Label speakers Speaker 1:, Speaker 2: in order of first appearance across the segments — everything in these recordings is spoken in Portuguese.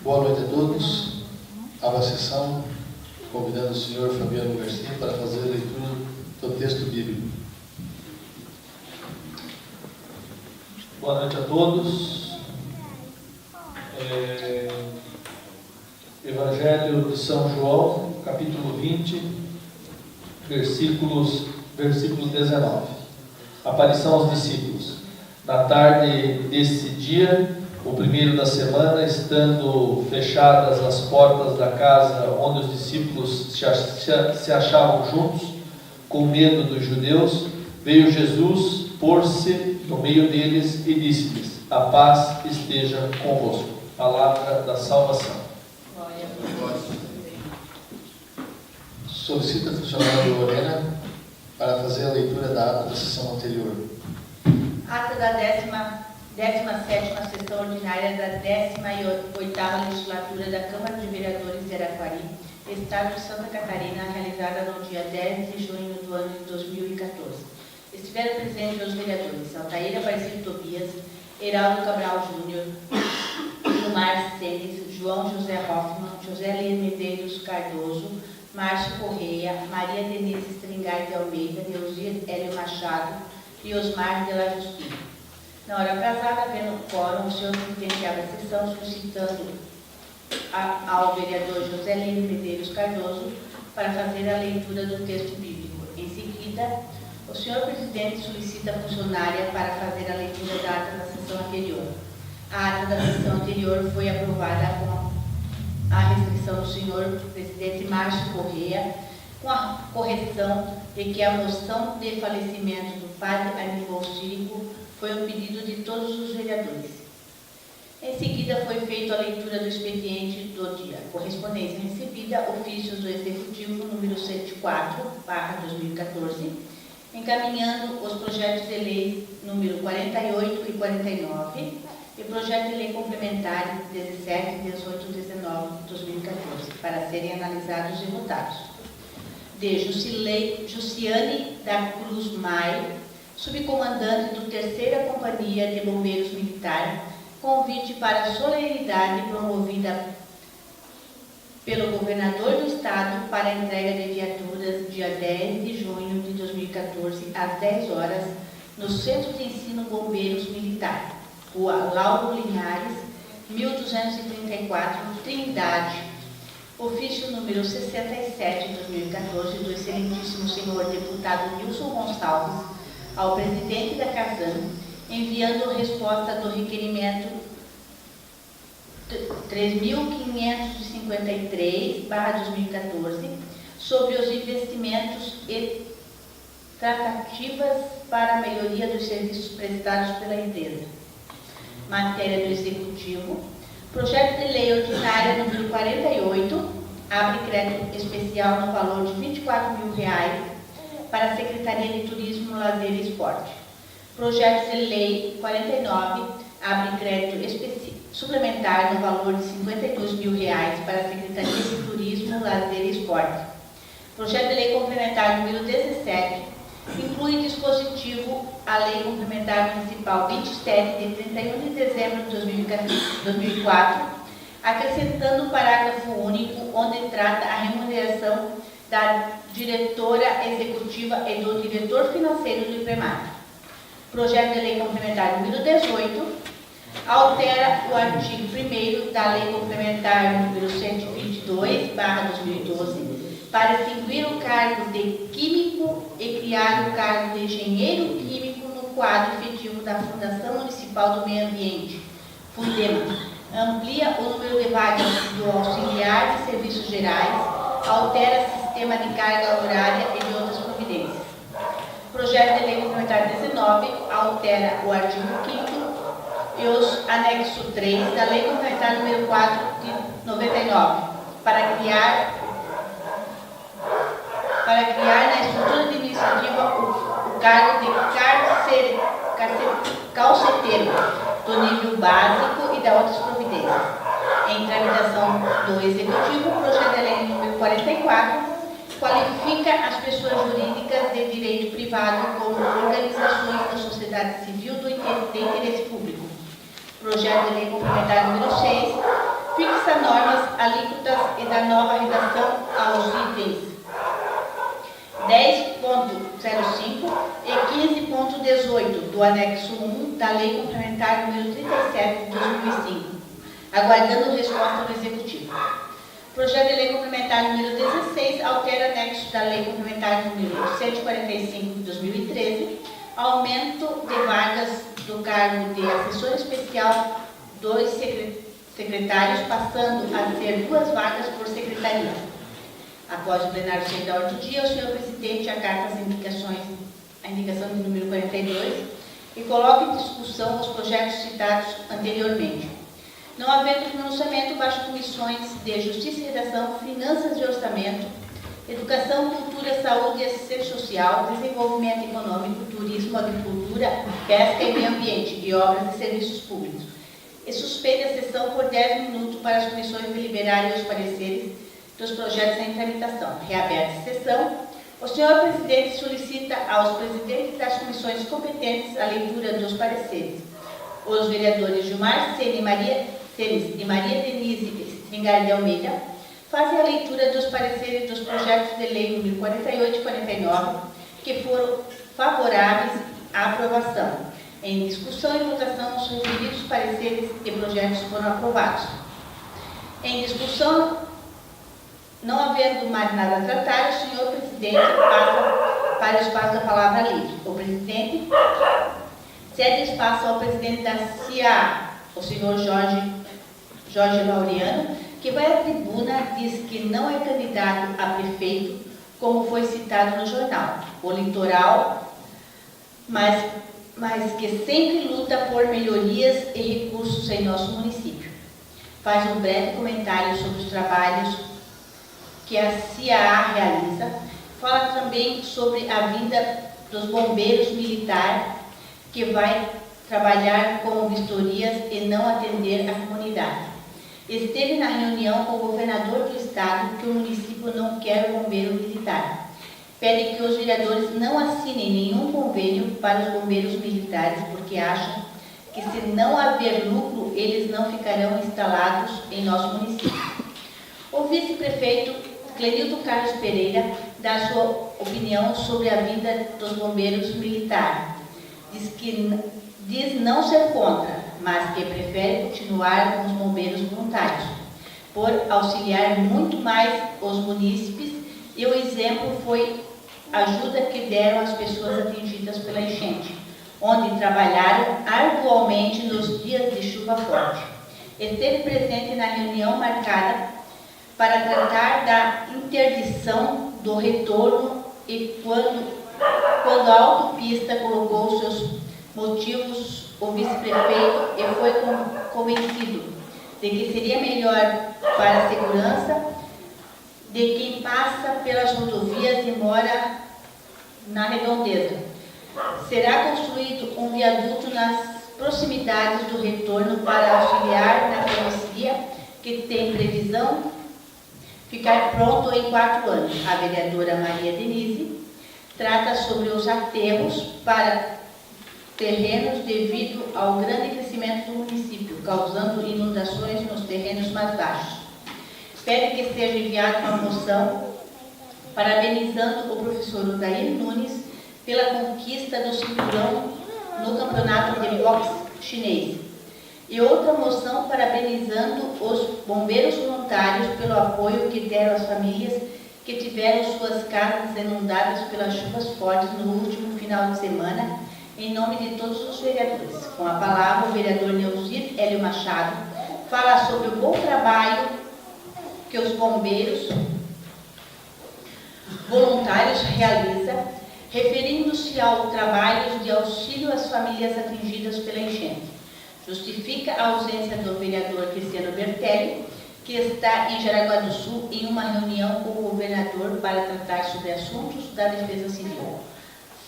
Speaker 1: Boa noite a todos. Abra a sessão, convidando o senhor Fabiano Garcia para fazer a leitura do texto bíblico.
Speaker 2: Boa noite a todos. Evangelho de São João, capítulo 20, versículo 19. Aparição aos discípulos. Na tarde desse dia, o primeiro da semana, estando fechadas as portas da casa onde os discípulos se achavam juntos, com medo dos judeus, veio Jesus pôr-se no meio deles e disse-lhes: a paz esteja convosco. Palavra da salvação.
Speaker 1: Solicita a funcionária Lorena para fazer a leitura da ata da sessão anterior.
Speaker 3: Ata da 17ª sessão ordinária da 18ª legislatura da Câmara de Vereadores de Araquari, Estado de Santa Catarina, realizada no dia 10 de junho do ano de 2014. Estiveram presentes os vereadores Altair Aparecido Tobias, Heraldo Cabral Júnior, Gilmar Senes, João José Hoffmann, José Lir Medeiros Cardoso, Márcio Correia, Maria Denise Stringard de Almeida, Neuzir Hélio Machado e Osmar de la Justina. Na hora aprazada, havendo quórum, o senhor presidente abre a sessão solicitando ao vereador José Lir Medeiros Cardoso para fazer a leitura do texto bíblico. Em seguida, o senhor presidente solicita a funcionária para fazer a leitura da ata da sessão anterior. A ata da sessão anterior foi aprovada com a restrição do senhor presidente Márcio Correia, com a correção de que a moção de falecimento do padre Aníbal Círico foi um pedido de todos os vereadores. Em seguida, foi feita a leitura do expediente do dia. Correspondência recebida, ofícios do Executivo número 104/2014, encaminhando os projetos de lei número 48 e 49 e projeto de lei complementar 17, 18 e 19 de 2014, para serem analisados e votados. De Jussiane da Cruz Maio, subcomandante do 3ª Companhia de Bombeiros Militar, convite para a solenidade promovida pelo governador do estado para a entrega de viaturas dia 10 de junho de 2014, às 10 horas, no Centro de Ensino Bombeiros Militar, Rua Lauro Linhares, 1234, Trindade. Ofício número 67 de 2014 do excelentíssimo senhor deputado Nilson Gonçalves ao presidente da CASAM, enviando resposta do requerimento 3.553/2014 sobre os investimentos e tratativas para a melhoria dos serviços prestados pela empresa. Matéria do Executivo. Projeto de Lei Ordinária número 48, abre crédito especial no valor de R$ 24.000 para a Secretaria de Turismo, Lazer e Esporte. Projeto de Lei 49, abre crédito suplementar no valor de R$ 52.000 para a Secretaria de Turismo, Lazer e Esporte. Projeto de Lei Complementar número 17, inclui dispositivo a Lei Complementar Municipal 27, de 31 de dezembro de 2004, acrescentando o parágrafo único, onde trata a remuneração da diretora executiva e do diretor financeiro do IPREMAT. Projeto de Lei Complementar número 18, altera o artigo 1º da Lei Complementar número 122/2012, para extinguir o cargo de químico e criar o cargo de engenheiro químico no quadro efetivo da Fundação Municipal do Meio Ambiente, Fundema. Amplia o número de vagas do auxiliar de serviços gerais, altera sistema de carga horária e de outras providências. Projeto de Lei Complementar 19, altera o artigo 5º e os anexo 3 da Lei Complementar número 4 de 99, para criar na estrutura administrativa o cargo de calceteiro do nível básico e da outras providências. Em tramitação do Executivo, o projeto de lei número 44 qualifica as pessoas jurídicas de direito privado como organizações da sociedade civil de interesse público. Projeto de lei complementar número 6 fixa normas, alíquotas e da nova redação aos itens 10.05 e 15.18 do anexo 1 da Lei Complementar número 37 de 2005, aguardando resposta do Executivo. Projeto de Lei Complementar número 16 altera anexo da Lei Complementar número 145 de 2013, aumento de vagas do cargo de assessor especial 2 secretários, passando a ser 2 vagas por secretaria. Após o plenário sair da ordem do dia, o senhor presidente acata a indicação de número 42 e coloca em discussão os projetos citados anteriormente. Não havendo pronunciamento, baixo comissões de Justiça e Redação, Finanças e Orçamento, Educação, Cultura, Saúde e Assistência Social, Desenvolvimento Econômico, Turismo, Agricultura, Pesca e Meio Ambiente e Obras e Serviços Públicos. E suspende a sessão por 10 minutos para as comissões deliberarem os pareceres dos projetos em tramitação. Reaberta a sessão, o senhor presidente solicita aos presidentes das comissões competentes a leitura dos pareceres. Os vereadores Gilmar Sene e Maria Denise Stringar de Almeida fazem a leitura dos pareceres dos projetos de lei número 48 e 49, que foram favoráveis à aprovação. Em discussão e votação, os referidos pareceres e projetos foram aprovados. Em discussão, não havendo mais nada a tratar, o senhor presidente passa para o espaço da palavra livre. O presidente cede espaço ao presidente da CIA, o senhor Jorge Laureano, que vai à tribuna, diz que não é candidato a prefeito, como foi citado no jornal, o litoral, mas que sempre luta por melhorias e recursos em nosso município. Faz um breve comentário sobre os trabalhos que a CIA realiza, fala também sobre a vinda dos bombeiros militares, que vai trabalhar com vistorias e não atender a comunidade. Esteve na reunião com o governador do estado que o município não quer o bombeiro militar. Pede que os vereadores não assinem nenhum convênio para os bombeiros militares, porque acham que se não haver lucro, eles não ficarão instalados em nosso município. O vice-prefeito Clenildo Carlos Pereira dá sua opinião sobre a vinda dos bombeiros militares. Diz não ser contra, mas que prefere continuar com os bombeiros voluntários, por auxiliar muito mais os munícipes, e o exemplo foi a ajuda que deram às pessoas atingidas pela enchente, onde trabalharam arduamente nos dias de chuva forte. Esteve presente na reunião marcada para tratar da interdição do retorno e quando a autopista colocou seus motivos, o vice-prefeito e foi convencido de que seria melhor para a segurança de quem passa pelas rodovias e mora na redondeza. Será construído um viaduto nas proximidades do retorno para auxiliar na travessia, que tem previsão ficar pronto em 4 anos. A vereadora Maria Denise trata sobre os aterros para terrenos devido ao grande crescimento do município, causando inundações nos terrenos mais baixos. Pede que seja enviada uma moção parabenizando o professor Odair Nunes pela conquista do cinturão no campeonato de boxe chinês. E outra moção parabenizando os bombeiros voluntários pelo apoio que deram às famílias que tiveram suas casas inundadas pelas chuvas fortes no último final de semana, em nome de todos os vereadores. Com a palavra, o vereador Neuzir Hélio Machado fala sobre o bom trabalho que os bombeiros voluntários realizam, referindo-se ao trabalho de auxílio às famílias atingidas pela enchente. Justifica a ausência do vereador Cristiano Bertelli, que está em Jaraguá do Sul em uma reunião com o governador para tratar sobre assuntos da Defesa Civil.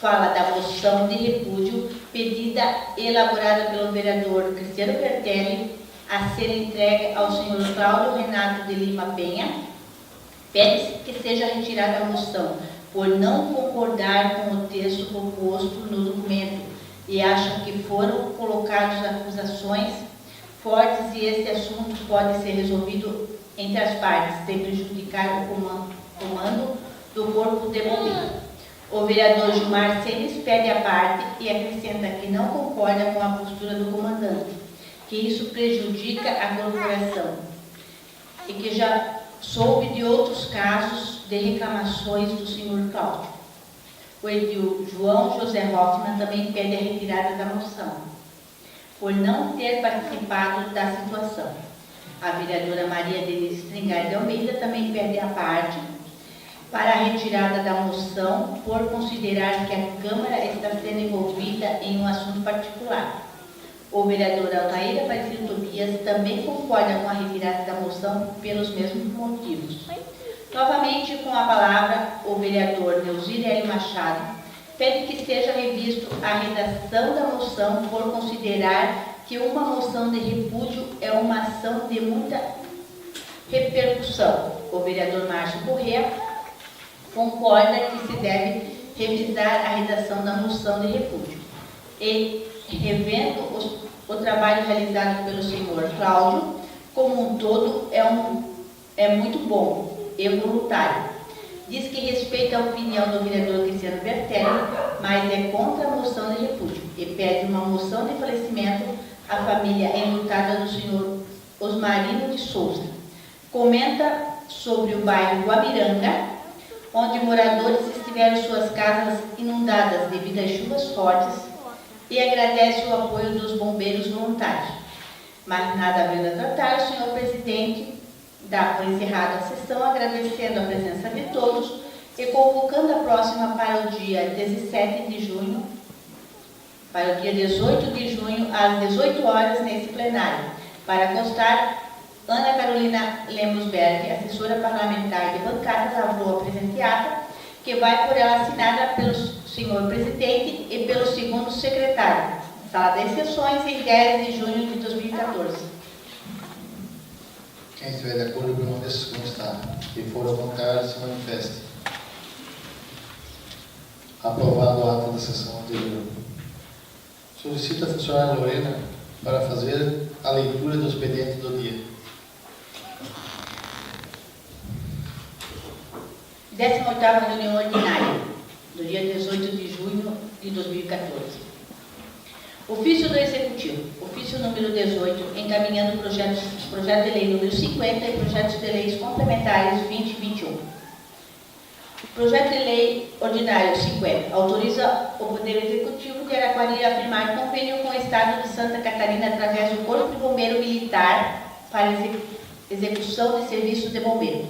Speaker 3: Fala da moção de repúdio pedida elaborada pelo vereador Cristiano Bertelli a ser entregue ao senhor Cláudio Renato de Lima Penha. Pede-se que seja retirada a moção por não concordar com o texto proposto no documento e acham que foram colocadas acusações fortes e este assunto pode ser resolvido entre as partes, sem prejudicar o comando do corpo de bombeiro. O vereador Gilmar Senes pede a parte e acrescenta que não concorda com a postura do comandante, que isso prejudica a corporação e que já soube de outros casos de reclamações do senhor Cláudio. O edil João José Hoffmann também pede a retirada da moção, por não ter participado da situação. A vereadora Maria Denise Stringar de Almeida também pede a parte para a retirada da moção, por considerar que a Câmara está sendo envolvida em um assunto particular. O vereador Altair Aparecido Tobias também concorda com a retirada da moção pelos mesmos motivos. Novamente, com a palavra, o vereador Neuzir Hélio Machado pede que seja revisto a redação da moção, por considerar que uma moção de repúdio é uma ação de muita repercussão. O vereador Márcio Corrêa concorda que se deve revisar a redação da moção de repúdio. E, revendo o trabalho realizado pelo senhor Cláudio, como um todo, é muito bom e voluntário. Diz que respeita a opinião do vereador Cristiano Bertelli, mas é contra a moção de repúdio e pede uma moção de falecimento à família enlutada do senhor Osmarino de Souza. Comenta sobre o bairro Guabiranga, onde moradores tiveram suas casas inundadas devido às chuvas fortes, e agradece o apoio dos bombeiros voluntários. Mas nada havendo a tratar, o senhor presidente dá por encerrada a sessão, agradecendo a presença de todos e convocando a próxima para o dia 17 de junho, para o dia 18 de junho, às 18 horas, nesse plenário. Para constar, Ana Carolina Lemosberg, assessora parlamentar de bancada, lavrou a presente ata, que vai por ela assinada pelo senhor presidente e pelo segundo secretário. Sala das sessões, em 10 de junho de 2014.
Speaker 1: Quem estiver de acordo, permaneça como está. Quem for ao contrário, se manifeste. Aprovado o ato da sessão anterior. Solicita a funcionária Lorena para fazer a leitura do expediente do dia.
Speaker 3: 18ª reunião ordinária, do dia 18 de junho de 2014. Ofício do Executivo. Ofício número 18, encaminhando projeto de lei número 50 e projetos de leis complementares 20 e 21. Projeto de lei ordinário 50. Autoriza o Poder Executivo de Araquari a firmar convênio com o Estado de Santa Catarina através do Corpo de Bombeiro Militar para execução de serviços de bombeiro.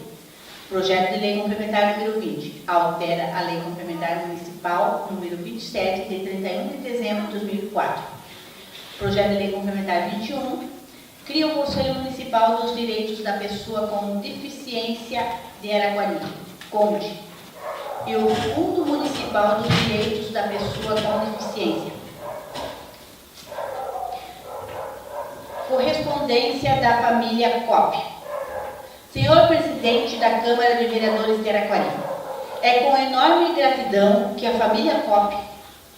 Speaker 3: Projeto de lei complementar número 20. Altera a lei complementar municipal número 27, de 31 de dezembro de 2004. Projeto de lei complementar 21. Cria o Conselho Municipal dos Direitos da Pessoa com Deficiência de Araquari, CONDE, e o Fundo Municipal dos Direitos da Pessoa com Deficiência. Correspondência da família COP. Senhor Presidente da Câmara de Vereadores de Araquari, é com enorme gratidão que a família COP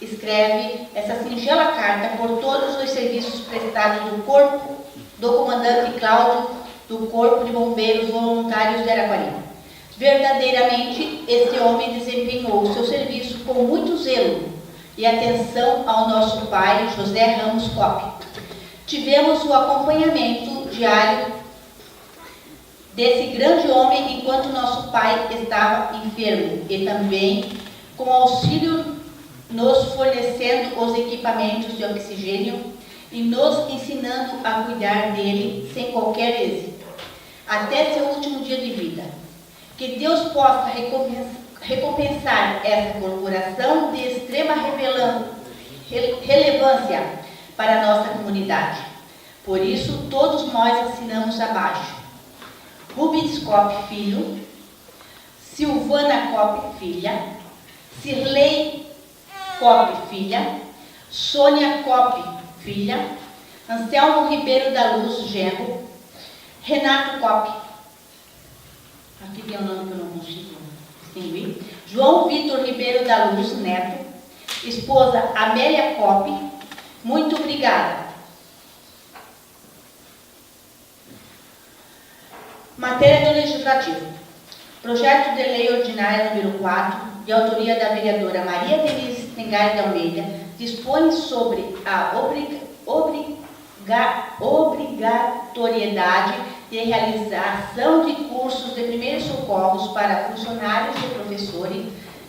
Speaker 3: escreve essa singela carta por todos os serviços prestados do Corpo do Comandante Cláudio do Corpo de Bombeiros Voluntários de Araquari. Verdadeiramente, este homem desempenhou o seu serviço com muito zelo e atenção ao nosso pai, José Ramos COP. Tivemos o acompanhamento diário desse grande homem enquanto nosso pai estava enfermo e também com auxílio nos fornecendo os equipamentos de oxigênio e nos ensinando a cuidar dele sem qualquer êxito, até seu último dia de vida. Que Deus possa recompensar essa corporação de extrema relevância para a nossa comunidade. Por isso, todos nós assinamos abaixo. Rubens Cop, filho. Silvana Cop, filha. Cirlei Cop, filha. Sônia Cop, filha. Anselmo Ribeiro da Luz, genro. Renato Cop. Aqui tem um nome que eu não consigo distinguir. João Vitor Ribeiro da Luz, neto. Esposa Amélia Cop. Muito obrigada. Matéria do Legislativo. Projeto de Lei Ordinária número 4, de autoria da vereadora Maria Denise Stengari de Almeida, dispõe sobre a obrigatoriedade de realização de cursos de primeiros socorros para funcionários e professores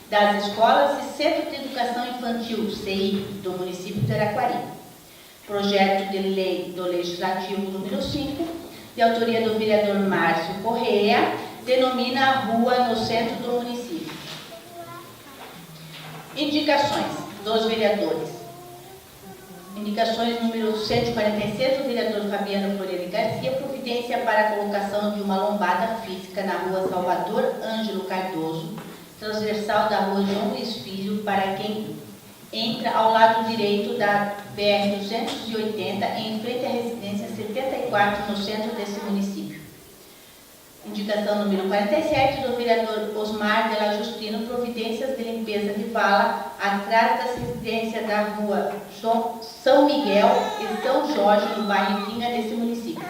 Speaker 3: das escolas e Centro de Educação Infantil, CI, do município de Araquari. Projeto de Lei do Legislativo número 5, de autoria do vereador Márcio Correia, denomina a rua no centro do município. Indicações dos vereadores. Indicações número 146, do vereador Fabiano Floriani Garcia, providência para a colocação de uma lombada física na rua Salvador Ângelo Cardoso, transversal da rua João Luiz Filho, para quem entra ao lado direito da BR-280, em frente à residência 74, no centro desse município. Indicação número 47, do vereador Osmar de la Justino, providências de limpeza de vala atrás da residência da rua São Miguel e São Jorge, no bairro Pinga, desse município.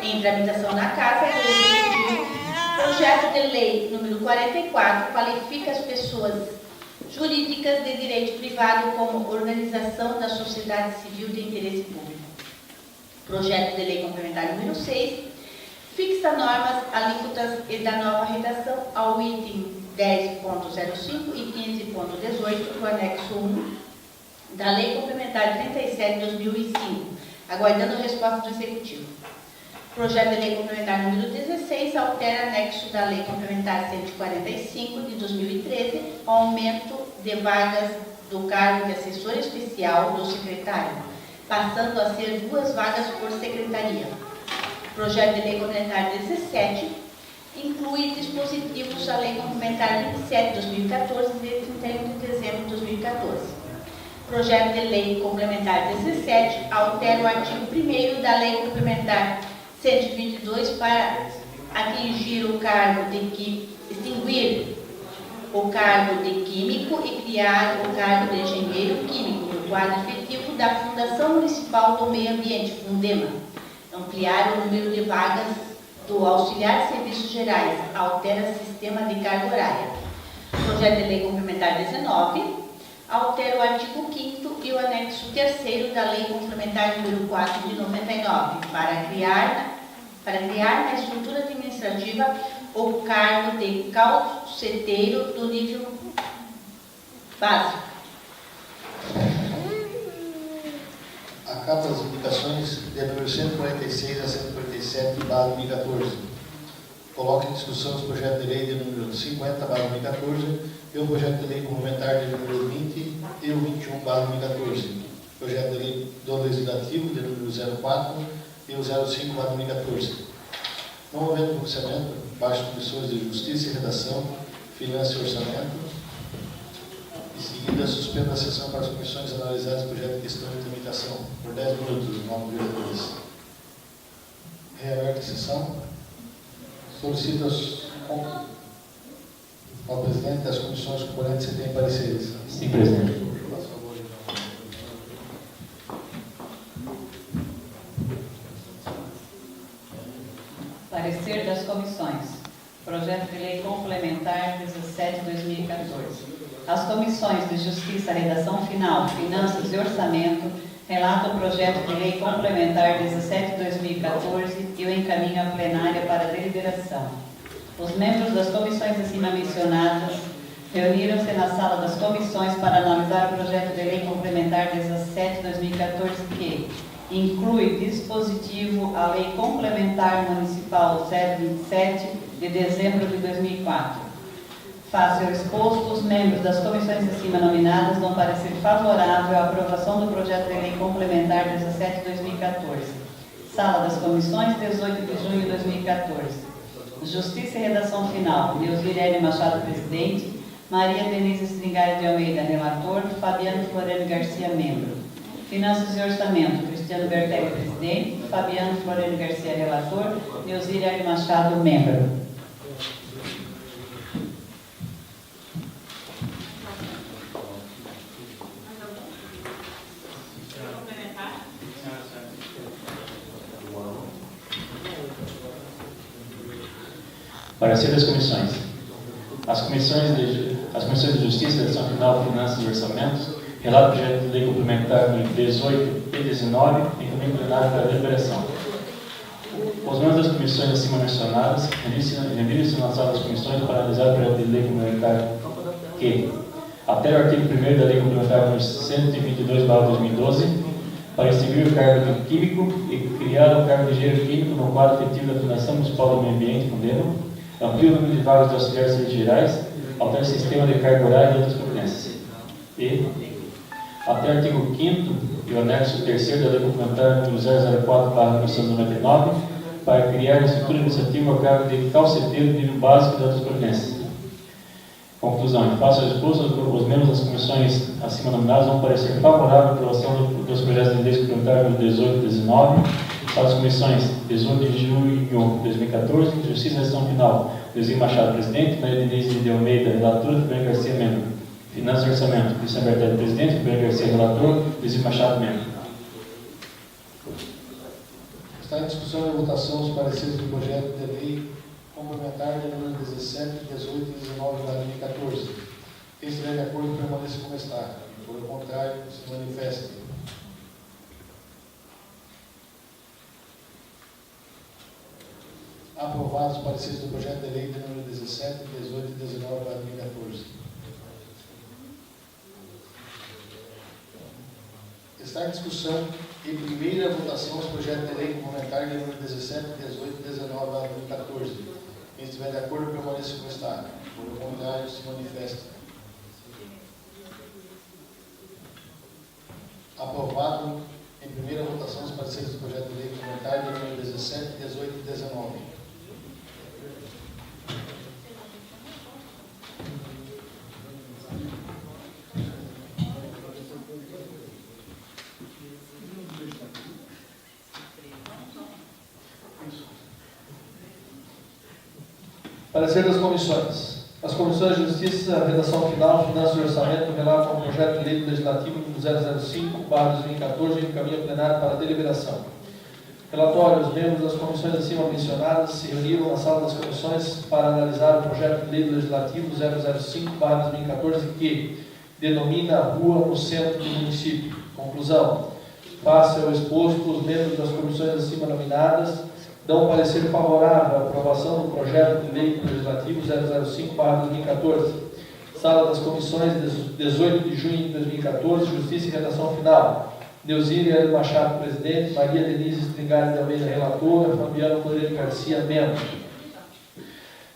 Speaker 3: Em tramitação na Casa do Executivo, projeto de lei número 44 qualifica as pessoas jurídicas de direito privado como organização da sociedade civil de interesse público. Projeto de lei complementar número 6 fixa normas, alíquotas e da nova redação ao item 10.05 e 15.18 do anexo 1 da Lei Complementar 37 de 2005, aguardando a resposta do Executivo. Projeto de Lei Complementar número 16 altera anexo da Lei Complementar 145 de 2013, aumento de vagas do cargo de assessor especial do secretário, passando a ser 2 vagas por secretaria. Projeto de Lei Complementar 17 inclui dispositivos da Lei Complementar 27 de 2014, de 31 de dezembro de 2014. Projeto de Lei Complementar 17 altera o artigo 1º da Lei Complementar 122 para atingir o cargo de extinguir o cargo de químico e criar o cargo de engenheiro químico no quadro efetivo da Fundação Municipal do Meio Ambiente, Fundema. Ampliar o número de vagas do auxiliar de serviços gerais, altera sistema de carga horária. Projeto de Lei Complementar 19 altera o artigo 5º e o anexo 3º da Lei Complementar número 4 de 99 para criar na estrutura administrativa o cargo de calceteiro do nível básico.
Speaker 1: Acata as indicações de número 146 a 147 de 2014. Coloca em discussão os projetos de lei de número 50 2014 e o projeto de lei complementar de número 20 e o 21 2014. Projeto de lei do Legislativo de número 04 e o 05 2014. Não havendo pronunciamento, baixo comissões de Justiça e Redação, Finanças e Orçamento. Em seguida, suspendo a sessão para as comissões analisadas o projeto de questão de tramitação por 10 minutos, nome do vereadores. Reaberta a sessão. Solicito ao presidente das comissões componentes se tem pareceres.
Speaker 2: Sim, presidente.
Speaker 4: Parecer das comissões. Projeto de Lei Complementar 17/2014. As comissões de Justiça, Redação Final, Finanças e Orçamento relatam o projeto de Lei Complementar 17/2014 e o encaminham à plenária para deliberação. Os membros das comissões acima mencionadas reuniram-se na sala das comissões para analisar o projeto de Lei Complementar 17/2014 que inclui dispositivo à Lei Complementar Municipal 027 de dezembro de 2004. Face ao exposto, os membros das comissões acima nominadas dão parecer favorável à aprovação do projeto de lei complementar 17/2014. Sala das comissões, 18 de junho de 2014. Justiça e Redação Final, Neuzirene Machado, presidente. Maria Denise Stengari de Almeida, relator. Fabiano Floriani Garcia, membro. Finanças e Orçamento, Cristiano Bertelli, presidente. Fabiano Floriani Garcia, relator. Neuzirene Machado, membro.
Speaker 5: Parecer das comissões. As comissões de Justiça, Edição Final, Finanças e Orçamentos, relato do projeto de lei complementar número 18 e 19, em caminho plenário para deliberação. Os membros das comissões acima mencionadas reuniram-se na sala das comissões para analisar o projeto de lei complementar que, até o artigo 1º da lei complementar número 122/2012, para extinguir o cargo de químico e criar o cargo de engenheiro químico no quadro efetivo da Fundação Municipal do Meio Ambiente, Fundemo, amplia o número de vagas de auxiliares serviços gerais, altera o sistema de carga horária e outras providências. E, até o artigo 5º e o anexo 3º da lei complementar número 004/1999, para criar a estrutura administrativa ao cargo de calceteiro de nível básico e outras providências. Conclusão. Em face ao exposto, os membros das comissões acima nominadas vão parecer favorável à aprovação dos projetos de lei complementar número 18 e 19. As comissões 18 de junho de 2014, Justiça e Gestão Final, Leozinho Machado, presidente, Maria Denise de Almeida, relatora, Fabiano Garcia, membro. Finanças e Orçamento, Cristian Bertelli, presidente, Fabiano Garcia, relator, Leozinho Machado, membro.
Speaker 1: Está em discussão e votação os pareceres do projeto de lei complementar de número 17, 18 e 19 de 2014. Quem estiver de acordo, permaneça como está. Por o contrário, se manifeste. Aprovados os pareceres do projeto de lei de número 17, 18 e 19 de 2014. Está em discussão e primeira votação os projetos de lei complementar de número 17, 18 e 19 de 2014. Quem estiver de acordo, permaneça como está. Por o contrário, se manifeste. Aprovado em primeira votação os pareceres do projeto de lei complementar de número 17, 18 e 19.
Speaker 2: Parecer das comissões. As comissões de Justiça, Redação Final, Finanças e Orçamento relatam o projeto de lei legislativo número 005/2014 em caminho plenário para deliberação. Relatório: os membros das comissões acima mencionadas se reuniram na sala das comissões para analisar o projeto de lei legislativo 005/2014 que denomina a rua no centro do município. Conclusão: face ao exposto, os membros das comissões acima nominadas dão parecer favorável à aprovação do projeto de lei legislativo 005/2014. Sala das comissões, 18 de junho de 2014, Justiça e Redação Final. Neuzília L. Machado, presidente, Maria Denise Stringari de Almeida, relatora, Fabiano Floreno Garcia, membro.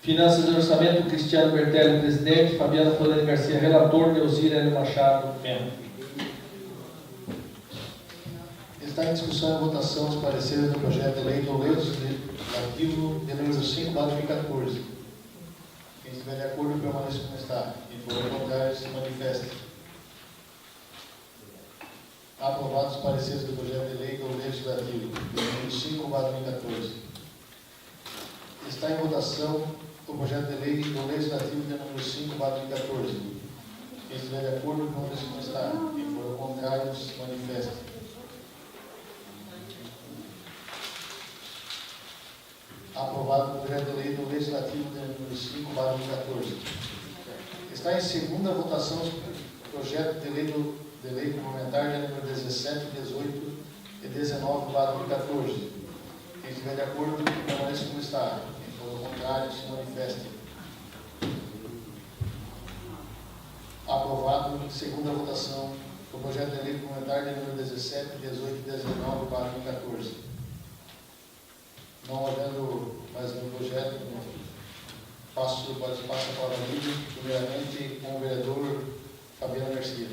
Speaker 2: Finanças e Orçamento, Cristiano Bertelli, presidente, Fabiano Floreno Garcia, relator, Neuzília L. Machado, membro.
Speaker 1: Está em discussão e votação os pareceres do projeto de lei do legislativo de número 5/2014. Quem estiver de acordo, permaneça como está. Quem for ao contrário, se manifeste. Aprovados os pareceres do projeto de lei do legislativo de número 5/2014. Está em votação o projeto de lei do legislativo de número 5/2014. Quem estiver de acordo, permaneça como está. Quem for ao contrário, se manifeste. Aprovado o projeto de lei do Legislativo de número 5/2014. Está em segunda votação o projeto de lei complementar de número 17, 18 e 19/2014. Quem estiver de acordo, permaneça como está. Quem for ao contrário, se manifeste. Aprovado em segunda votação o projeto de lei complementar de número 17, 18 e 19/2014. Não havendo mais nenhum projeto, passo a palavra livre, primeiramente com o vereador Fabiano Garcia.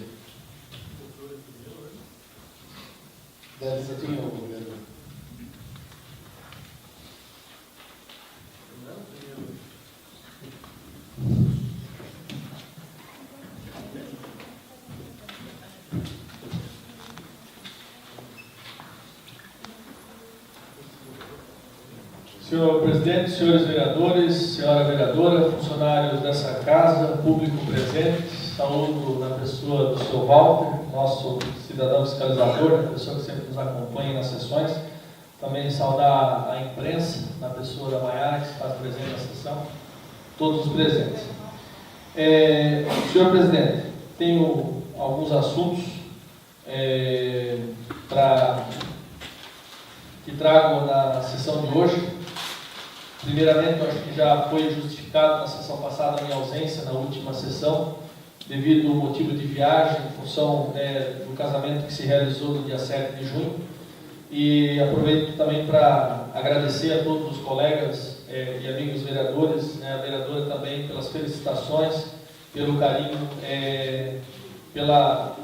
Speaker 1: Deve ser o vereador.
Speaker 2: Senhor presidente, senhores vereadores, senhora vereadora, funcionários dessa casa, público presente, saúdo na pessoa do seu Walter, nosso cidadão fiscalizador, a pessoa que sempre nos acompanha nas sessões. Também saudar a imprensa, na pessoa da Maiara, que se faz presente na sessão. todos os presentes. Senhor presidente, tenho alguns assuntos que trago na sessão de hoje. Primeiramente, eu acho que já foi justificado na sessão passada a minha ausência na última sessão, devido ao motivo de viagem, em função do casamento que se realizou no dia 7 de junho. E aproveito também para agradecer a todos os colegas e amigos vereadores, a vereadora também, pelas felicitações, pelo carinho,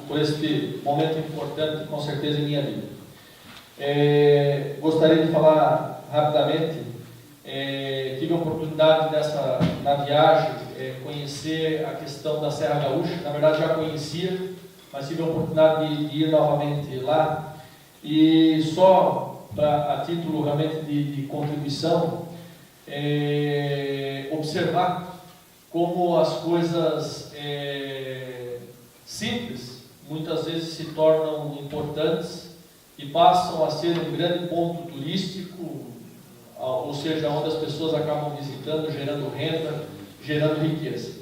Speaker 2: por este momento importante, com certeza, em minha vida. Gostaria de falar rapidamente. Tive a oportunidade na viagem, conhecer a questão da Serra Gaúcha. Na verdade, já conhecia, mas tive a oportunidade de ir novamente lá. E só a título realmente de contribuição, observar como as coisas simples muitas vezes se tornam importantes e passam a ser um grande ponto turístico, ou seja, onde as pessoas acabam visitando, gerando renda, gerando riqueza.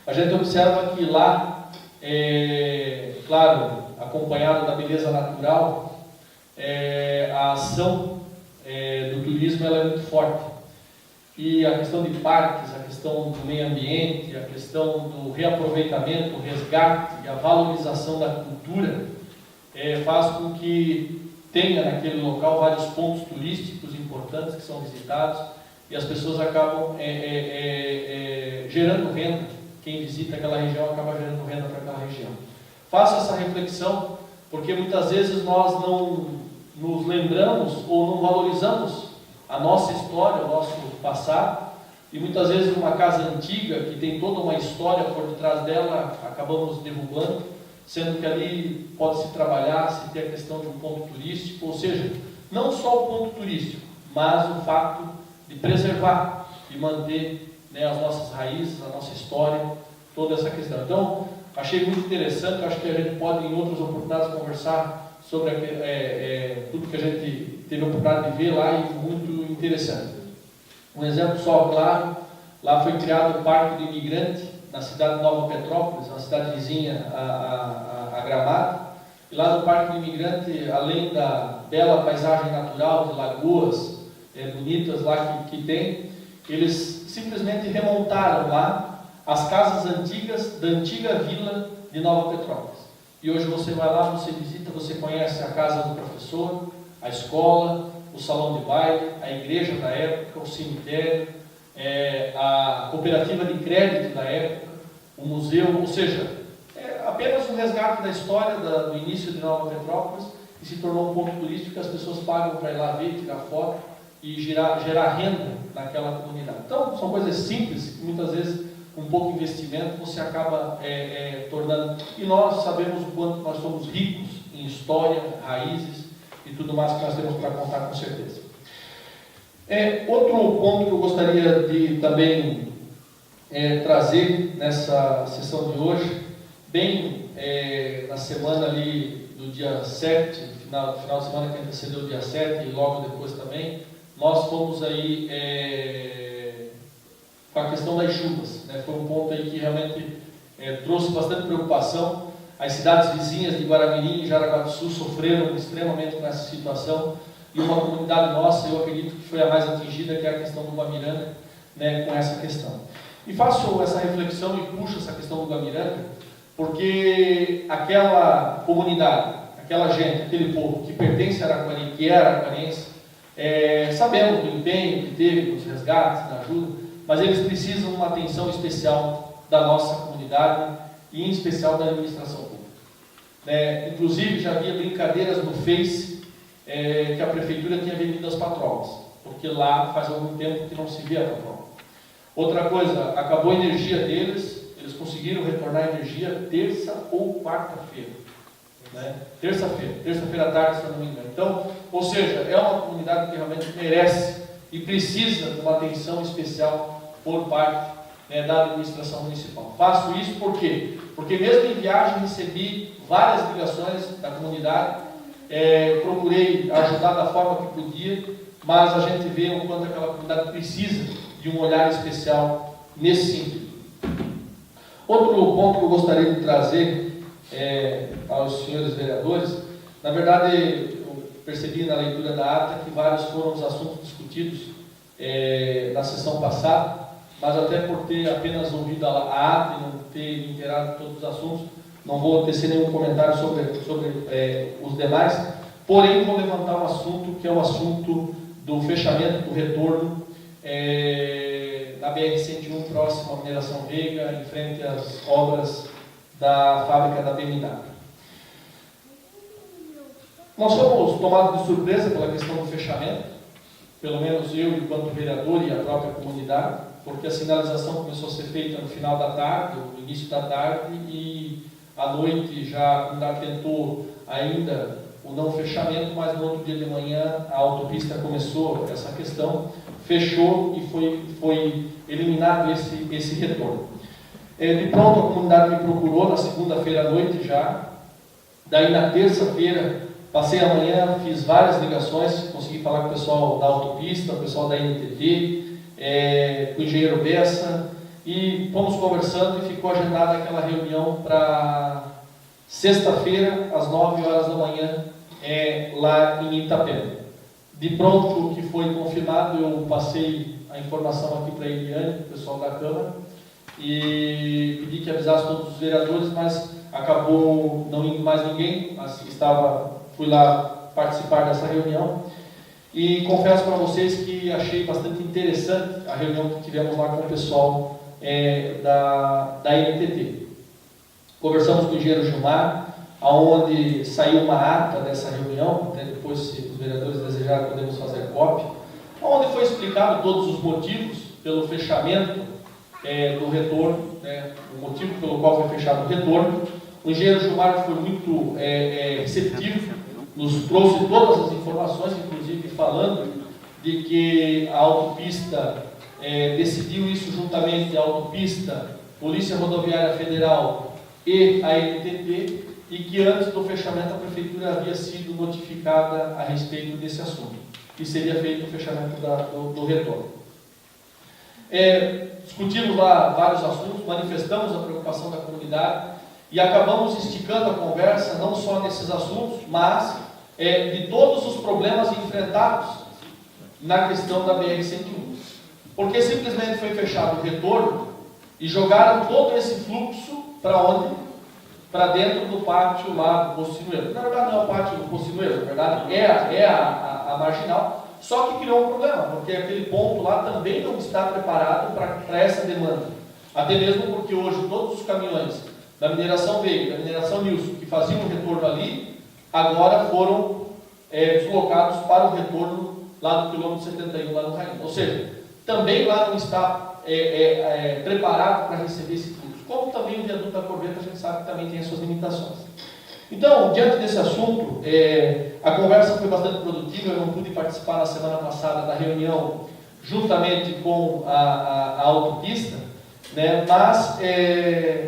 Speaker 2: A gente observa que lá, claro, acompanhado da beleza natural, a ação do turismo ela é muito forte. E a questão de parques, a questão do meio ambiente, a questão do reaproveitamento, o resgate e a valorização da cultura faz com que tenha naquele local vários pontos turísticos importantes que são visitados e as pessoas acabam gerando renda. Quem visita aquela região acaba gerando renda para aquela região. Faço essa reflexão porque muitas vezes nós não nos lembramos ou não valorizamos a nossa história, o nosso passado, e muitas vezes uma casa antiga que tem toda uma história por detrás dela, acabamos derrubando, sendo que ali pode-se trabalhar, se ter a questão de um ponto turístico, ou seja, não só o ponto turístico, mas o fato de preservar e manter as nossas raízes, a nossa história, toda essa questão. Então, achei muito interessante, acho que a gente pode em outras oportunidades conversar sobre tudo que a gente teve a oportunidade de ver lá e muito interessante. Um exemplo só, claro, lá foi criado o Parque do Imigrante, na cidade de Nova Petrópolis, uma cidade vizinha a Gramado. E lá no Parque do Imigrante, além da bela paisagem natural de lagoas bonitas lá que tem, eles simplesmente remontaram lá as casas antigas da antiga vila de Nova Petrópolis. E hoje você vai lá, você visita, você conhece a casa do professor, a escola, o salão de baile, a igreja da época, o cemitério, a cooperativa de crédito da época, o museu, ou seja, apenas um resgate da história do início de Nova Petrópolis, que se tornou um ponto turístico que as pessoas pagam para ir lá ver, tirar foto e gerar renda naquela comunidade. Então, são coisas simples, que muitas vezes com pouco investimento você acaba tornando. E nós sabemos o quanto nós somos ricos em história, raízes e tudo mais que nós temos para contar com certeza. Outro ponto que eu gostaria de também trazer nessa sessão de hoje, bem na semana ali do dia 7, final de semana que antecedeu o dia 7 e logo depois também, nós fomos aí com a questão das chuvas, foi um ponto aí que realmente trouxe bastante preocupação. As cidades vizinhas de Guaramirim e Jaraguá do Sul sofreram extremamente com essa situação, e uma comunidade nossa, eu acredito que foi a mais atingida, que é a questão do Guamiranga, com essa questão. E faço essa reflexão e puxo essa questão do Guamiranga, porque aquela comunidade, aquela gente, aquele povo que pertence a Araquari, que é araquarense, sabemos do empenho que teve nos resgates, na ajuda, mas eles precisam de uma atenção especial da nossa comunidade e em especial da administração pública. Inclusive já havia brincadeiras no Face que a prefeitura tinha vendido as patrolas, porque lá faz algum tempo que não se vê a patrola. Outra coisa, acabou a energia deles, eles conseguiram retornar a energia terça ou quarta-feira. Terça-feira à tarde, se eu não me engano. Então, ou seja, é uma comunidade que realmente merece e precisa de uma atenção especial por parte da administração municipal. Faço isso por quê? Porque mesmo em viagem recebi várias ligações da comunidade, procurei ajudar da forma que podia, mas a gente vê o quanto aquela comunidade precisa de um olhar especial nesse sentido. Outro ponto que eu gostaria de trazer aos senhores vereadores, na verdade, eu percebi na leitura da ata que vários foram os assuntos discutidos na sessão passada, mas até por ter apenas ouvido a ata e não ter me inteirado de todos os assuntos, não vou tecer nenhum comentário sobre os demais, porém vou levantar um assunto que é o assunto do fechamento do retorno na BR-101, próximo à Mineração Veiga, em frente às obras da fábrica da BMW. Nós fomos tomados de surpresa pela questão do fechamento, pelo menos eu, enquanto vereador, e a própria comunidade, porque a sinalização começou a ser feita no final da tarde, no início da tarde, e à noite já a comunidade tentou ainda o não fechamento, mas no outro dia de manhã a autopista começou essa questão, fechou e foi eliminado esse retorno. De pronto a comunidade me procurou na segunda-feira à noite já, daí na terça-feira passei a manhã, fiz várias ligações, consegui falar com o pessoal da autopista, o pessoal da NTT, com o engenheiro Bessa, e fomos conversando e ficou agendada aquela reunião para sexta-feira, às 9 horas da manhã, lá em Itapema. De pronto, o que foi confirmado, eu passei a informação aqui para a Eliane, o pessoal da Câmara, e pedi que avisasse todos os vereadores, mas acabou não indo mais ninguém, fui lá participar dessa reunião, e confesso para vocês que achei bastante interessante a reunião que tivemos lá com o pessoal da NTT. Conversamos com o engenheiro Gilmar, aonde saiu uma ata dessa reunião, até depois, se os vereadores desejarem, podemos fazer cópia, onde foi explicado todos os motivos pelo fechamento do retorno, o motivo pelo qual foi fechado o retorno. O engenheiro Gilmar foi muito receptivo, nos trouxe todas as informações, inclusive falando de que a autopista decidiu isso juntamente a autopista, Polícia Rodoviária Federal e a NTT, e que antes do fechamento a Prefeitura havia sido notificada a respeito desse assunto, que seria feito o fechamento do retorno. Discutimos lá vários assuntos, manifestamos a preocupação da comunidade e acabamos esticando a conversa não só nesses assuntos, mas de todos os problemas enfrentados na questão da BR-101. Porque simplesmente foi fechado o retorno e jogaram todo esse fluxo para onde? Para dentro do pátio lá do Poço Sinueiro. Na verdade não é o pátio do Poço Sinueiro, na verdade é a marginal, só que criou um problema, porque aquele ponto lá também não está preparado para essa demanda. Até mesmo porque hoje todos os caminhões da mineração Veiga, da mineração Nilson, que faziam o retorno ali, agora foram deslocados para o retorno lá do quilômetro 71, lá no Rainha. Ou seja, também lá não está preparado para receber esse fluxo. Como também o viaduto da Corveta, a gente sabe que também tem as suas limitações. Então, diante desse assunto, a conversa foi bastante produtiva. Eu não pude participar na semana passada da reunião juntamente com a autopista, mas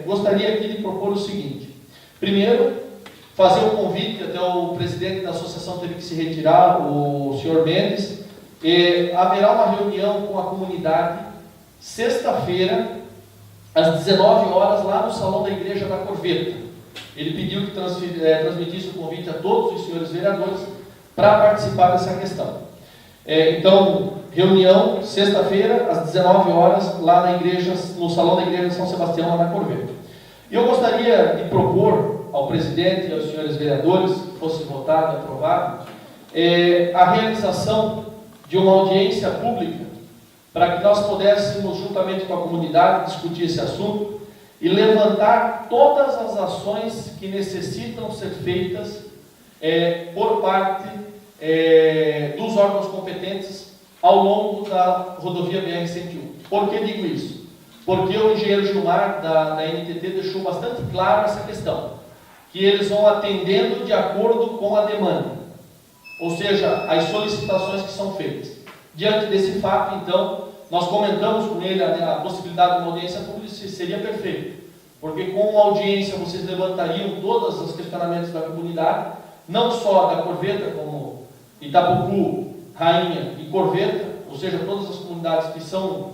Speaker 2: gostaria aqui de propor o seguinte. Primeiro, fazer um convite, até o presidente da associação teve que se retirar, o senhor Mendes, haverá uma reunião com a comunidade sexta-feira, às 19 horas, lá no Salão da Igreja da Corveta. Ele pediu que transmitisse o convite a todos os senhores vereadores para participar dessa questão. Então, reunião, sexta-feira, às 19 horas, lá na igreja, no Salão da Igreja de São Sebastião, lá na Corveta. E eu gostaria de propor ao presidente e aos senhores vereadores, que fosse votado e aprovado, a realização de uma audiência pública para que nós pudéssemos, juntamente com a comunidade, discutir esse assunto e levantar todas as ações que necessitam ser feitas por parte dos órgãos competentes ao longo da rodovia BR-101. Por que digo isso? Porque o engenheiro Gilmar, da NTT, deixou bastante claro essa questão, que eles vão atendendo de acordo com a demanda, ou seja, as solicitações que são feitas. Diante desse fato, então, nós comentamos com ele a possibilidade de uma audiência pública, seria perfeito, porque com uma audiência vocês levantariam todos os questionamentos da comunidade, não só da Corveta, como Itapucu, Rainha e Corveta, ou seja, todas as comunidades que são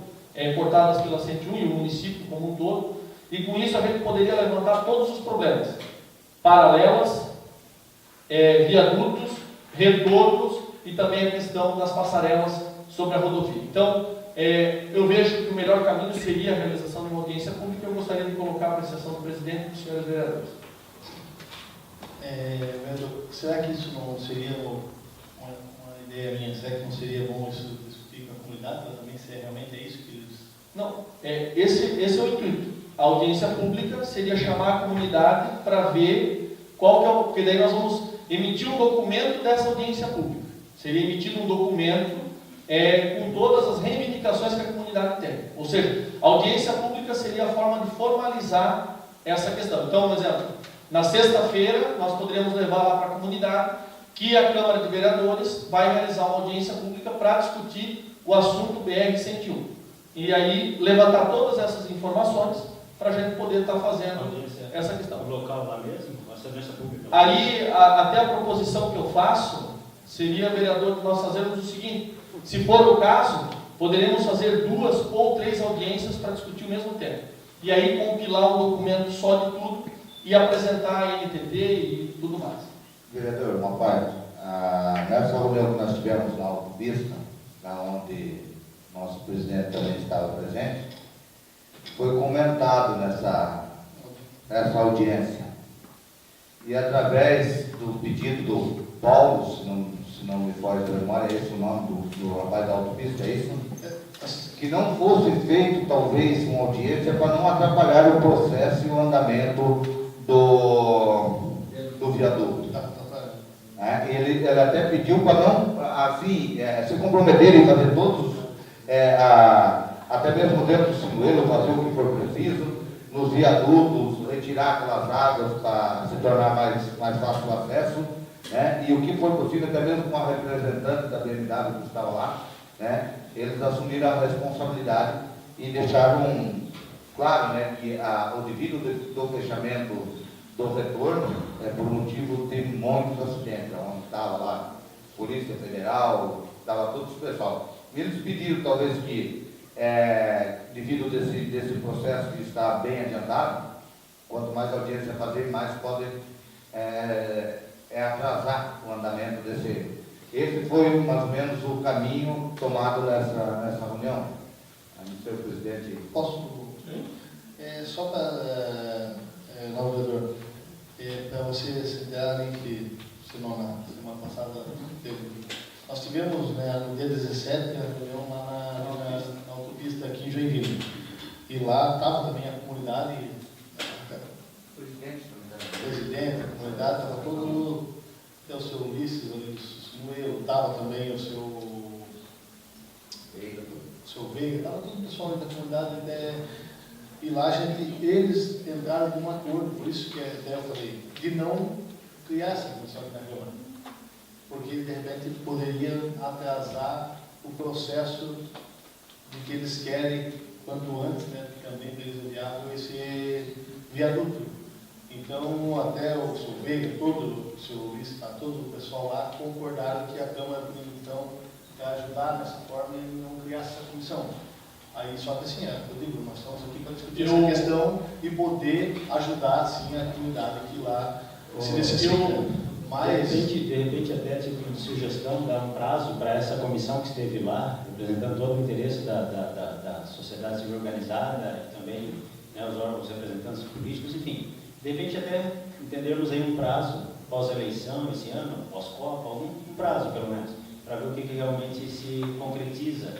Speaker 2: cortadas pela 101 e o município como um todo, e com isso a gente poderia levantar todos os problemas, paralelas, viadutos, retornos e também a questão das passarelas sobre a rodovia. Então, eu vejo que o melhor caminho seria a realização de uma audiência pública. Eu gostaria de colocar a apreciação do presidente e dos senhores vereadores.
Speaker 1: Será que isso não seria uma ideia minha? Será que não seria bom isso discutir com a comunidade para também se realmente é isso que eles...
Speaker 2: Não, esse é o intuito. A audiência pública seria chamar a comunidade para ver qual que é o... Porque daí nós vamos emitir um documento dessa audiência pública. Seria emitido um documento com todas as reivindicações que a comunidade tem. Ou seja, a audiência pública seria a forma de formalizar essa questão. Então, por exemplo, na sexta-feira nós poderíamos levar lá para a comunidade que a Câmara de Vereadores vai realizar uma audiência pública para discutir o assunto BR-101. E aí levantar todas essas informações para a gente poder estar fazendo essa questão.
Speaker 5: O local lá mesmo? A audiência pública?
Speaker 2: Aí, até a proposição que eu faço seria, vereador, de nós fazermos o seguinte: se for o caso, poderemos fazer 2 ou 3 audiências para discutir o mesmo tema. E aí compilar um documento só de tudo e apresentar a NTT e tudo mais.
Speaker 6: Vereador, uma parte. Nessa reunião que nós tivemos na autopista, onde nosso presidente também estava presente, foi comentado nessa audiência. E através do pedido do Paulo, se não me foge da memória, é esse o nome do rapaz da autopista, é isso? Que não fosse feito, talvez, uma audiência para não atrapalhar o processo e o andamento do viaduto. Ele até pediu para não, assim, se comprometerem em fazer todos, até mesmo dentro do sinuelo, fazer o que for preciso, nos viadutos, retirar aquelas águas para se tornar mais fácil o acesso, né? E o que for possível, até mesmo com a representante da BMW que estava lá, né? Eles assumiram a responsabilidade e deixaram claro, né, que o devido do fechamento do retorno é por motivo de muitos acidentes, onde estava lá Polícia Federal, estava todo o pessoal. E eles pediram, talvez, que, devido desse processo que está bem adiantado, quanto mais audiência fazer, mais pode atrasar o andamento desse. Esse foi, mais ou menos, o caminho tomado nessa reunião. Senhor presidente.
Speaker 1: Posso? Só para, novo vereador, para vocês entenderem que semana passada nós tivemos, né, no dia 17 a reunião lá na autopista aqui em Joinville. E lá estava também a comunidade, o presidente, a comunidade, estava todo, até o seu Ulisses, eu estava também o seu Veiga, estava todo o pessoal da comunidade, e lá eles entraram em um acordo, por isso que até eu falei, de não criar essa comissão aqui na Câmara, porque de repente poderia atrasar o processo de que eles querem, quanto antes, né, também para eles viável esse viaduto. Então, até o seu Veiga, todo o seu Luiz, todo o pessoal lá concordaram que a Câmara podia, então, ajudar nessa forma e não criar essa comissão. Aí, só que assim, eu digo, nós estamos aqui para discutir essa questão e poder ajudar, sim, a comunidade aqui lá se necessita. Mas...
Speaker 5: De repente, até tipo de sugestão, dar um prazo para essa comissão que esteve lá, representando todo o interesse da sociedade civil organizada e também, né, os órgãos representantes políticos, enfim. De repente, até entendermos aí um prazo pós-eleição, esse ano, pós-Copa, um prazo, pelo menos, para ver o que realmente se concretiza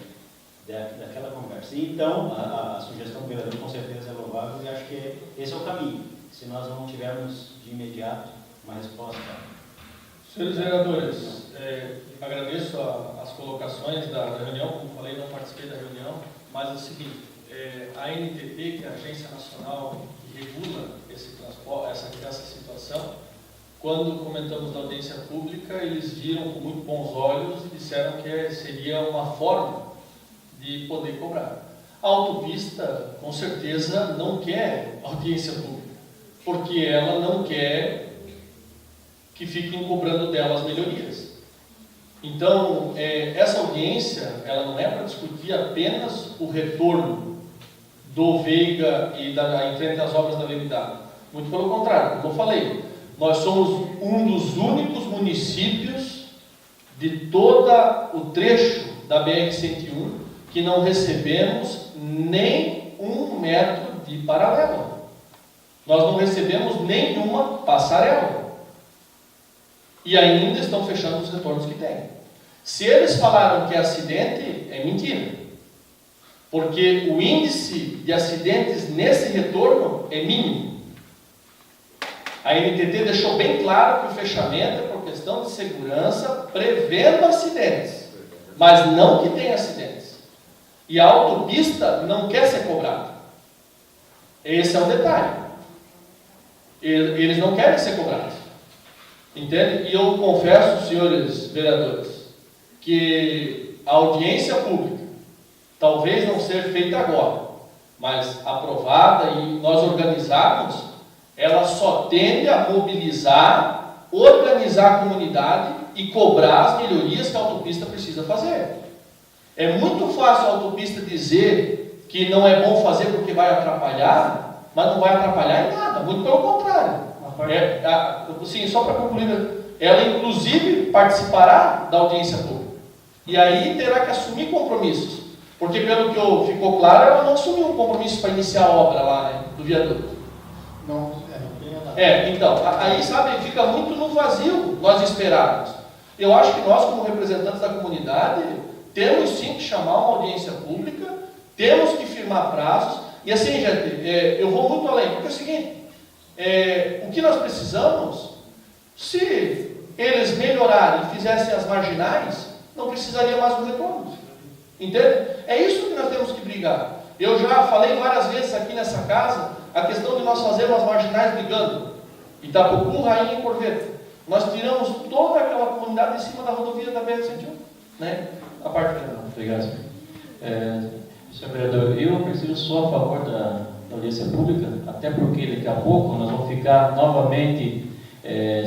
Speaker 5: daquela conversa. E, então, a sugestão do vereador com certeza é louvável e acho que esse é o caminho, se nós não tivermos de imediato uma resposta.
Speaker 2: Senhores vereadores, agradeço as colocações da reunião. Como falei, não participei da reunião, mas é o seguinte, a NTT, que é a Agência Nacional que regula esse transporte, essa situação, quando comentamos na audiência pública, eles viram com muito bons olhos e disseram que seria uma forma de poder cobrar. A autopista, com certeza, não quer audiência pública, porque ela não quer que fiquem cobrando dela as melhorias. Então, essa audiência, ela não é para discutir apenas o retorno do Veiga e em frente às obras da VMW. Muito pelo contrário, como eu falei, nós somos um dos únicos municípios de todo o trecho da BR-101 que não recebemos nem 1 metro de paralelo. Nós não recebemos nenhuma passarela. E ainda estão fechando os retornos que tem. Se eles falaram que é acidente, é mentira. Porque o índice de acidentes nesse retorno é mínimo. A NTT deixou bem claro que o fechamento é por questão de segurança, prevendo acidentes, mas não que tenha acidentes. E a autopista não quer ser cobrada. Esse é o detalhe. Eles não querem ser cobrados. Entende? E eu confesso, senhores vereadores, que a audiência pública talvez não seja feita agora, mas aprovada e nós organizarmos, ela só tende a mobilizar, organizar a comunidade e cobrar as melhorias que a autopista precisa fazer. É muito fácil a autopista dizer que não é bom fazer porque vai atrapalhar, mas não vai atrapalhar em nada, muito pelo contrário. Sim, só para concluir, ela inclusive participará da audiência pública. E aí terá que assumir compromissos. Porque pelo que ficou claro, ela não assumiu um compromisso para iniciar a obra lá, né, do viaduto.
Speaker 1: Não tem nada.
Speaker 2: Então, aí sabe, fica muito no vazio nós esperarmos. Eu acho que nós, como representantes da comunidade, temos sim que chamar uma audiência pública, temos que firmar prazos, e assim, gente, eu vou muito além, porque é o seguinte, o que nós precisamos, se eles melhorarem e fizessem as marginais, não precisaria mais do retorno. Entende? É isso que nós temos que brigar. Eu já falei várias vezes aqui nessa casa a questão de nós fazermos as marginais brigando. Itapucu, Rainha e Corveta. Nós tiramos toda aquela comunidade em cima da rodovia da BR-101. Né? A parte final.
Speaker 5: Obrigado, senhor. Senhor vereador, eu preciso só a favor da audiência pública, até porque daqui a pouco nós vamos ficar novamente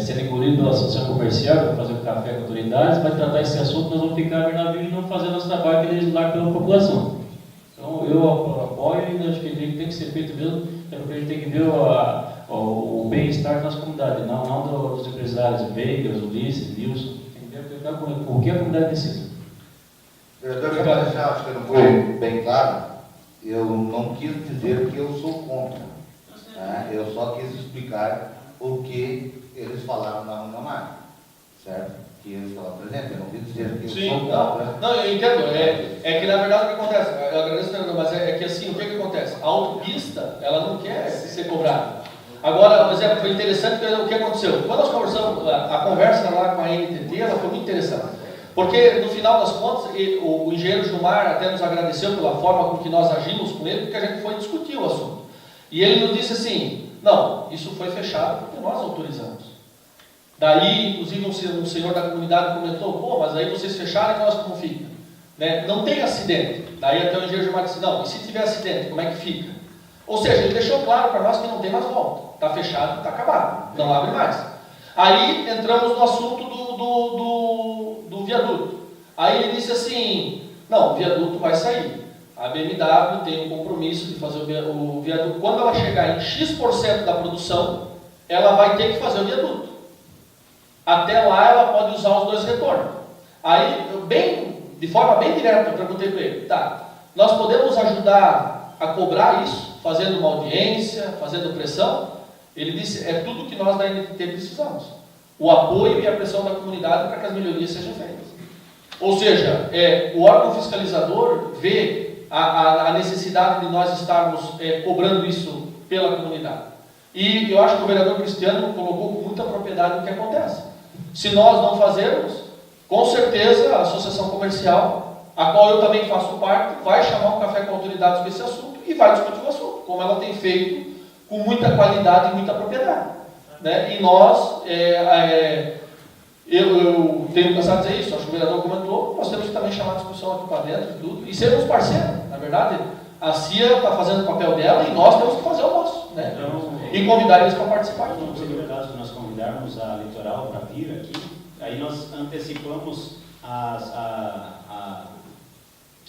Speaker 5: sendo engolido pela associação comercial, para fazer um café com autoridades, vai tratar esse assunto, nós vamos ficar na vila e não fazer nosso trabalho que é legislar pela população. Então eu apoio e acho que ele tem que ser feito mesmo, porque a gente tem que ver o bem-estar da nossa comunidade, não dos empresários, Vegas, Ulisses, Nilson, tem que ver o que a comunidade precisa.
Speaker 6: Vereador, acho que não foi bem claro, eu não quis dizer que eu sou contra, né? Eu só quis explicar o que eles falaram na reunião, certo? Que eles estavam presentes, eu não quis dizer que eu sou contra.
Speaker 2: Não, eu entendo, é que na verdade o que acontece, eu agradeço, mas é que assim, o que acontece? A autopista, ela não quer ser cobrada. Agora, por exemplo, foi interessante o que aconteceu. Quando nós conversamos, a conversa lá com a NTT, ela foi muito interessante. Porque, no final das contas, o engenheiro Gilmar até nos agradeceu pela forma com que nós agimos com ele, porque a gente foi discutir o assunto. E ele nos disse assim, não, isso foi fechado porque nós autorizamos. Daí, inclusive, um senhor da comunidade comentou, pô, mas aí vocês fecharam e nós como fica? Né? Não tem acidente. Daí até o engenheiro Gilmar disse, não, e se tiver acidente, como é que fica? Ou seja, ele deixou claro para nós que não tem mais volta. Está fechado, está acabado, não abre mais. Aí entramos no assunto do viaduto. Aí ele disse assim, não, o viaduto vai sair. A BMW tem um compromisso de fazer o viaduto. Quando ela chegar em X% da produção, ela vai ter que fazer o viaduto. Até lá ela pode usar os 2 retornos. Aí, de forma bem direta, eu perguntei para ele, tá, nós podemos ajudar a cobrar isso, fazendo uma audiência, fazendo pressão? Ele disse, é tudo que nós da NTT precisamos. O apoio e a pressão da comunidade para que as melhorias sejam feitas. Ou seja, o órgão fiscalizador vê a necessidade de nós estarmos cobrando isso pela comunidade. E eu acho que o vereador Cristiano colocou com muita propriedade o que acontece. Se nós não fazermos, com certeza a associação comercial, a qual eu também faço parte, vai chamar um café com autoridades com esse assunto e vai discutir o assunto, como ela tem feito com muita qualidade e muita propriedade. Né? E nós, eu tenho pensado em dizer isso, acho que o vereador comentou, nós temos que também chamar a discussão aqui para dentro e tudo, e sermos parceiros, na verdade. A CIA está fazendo o papel dela e nós temos que fazer o nosso, né? Então, e convidar eles para participar.
Speaker 7: Não seria o caso de nós convidarmos a Litoral para vir aqui, aí nós antecipamos
Speaker 5: a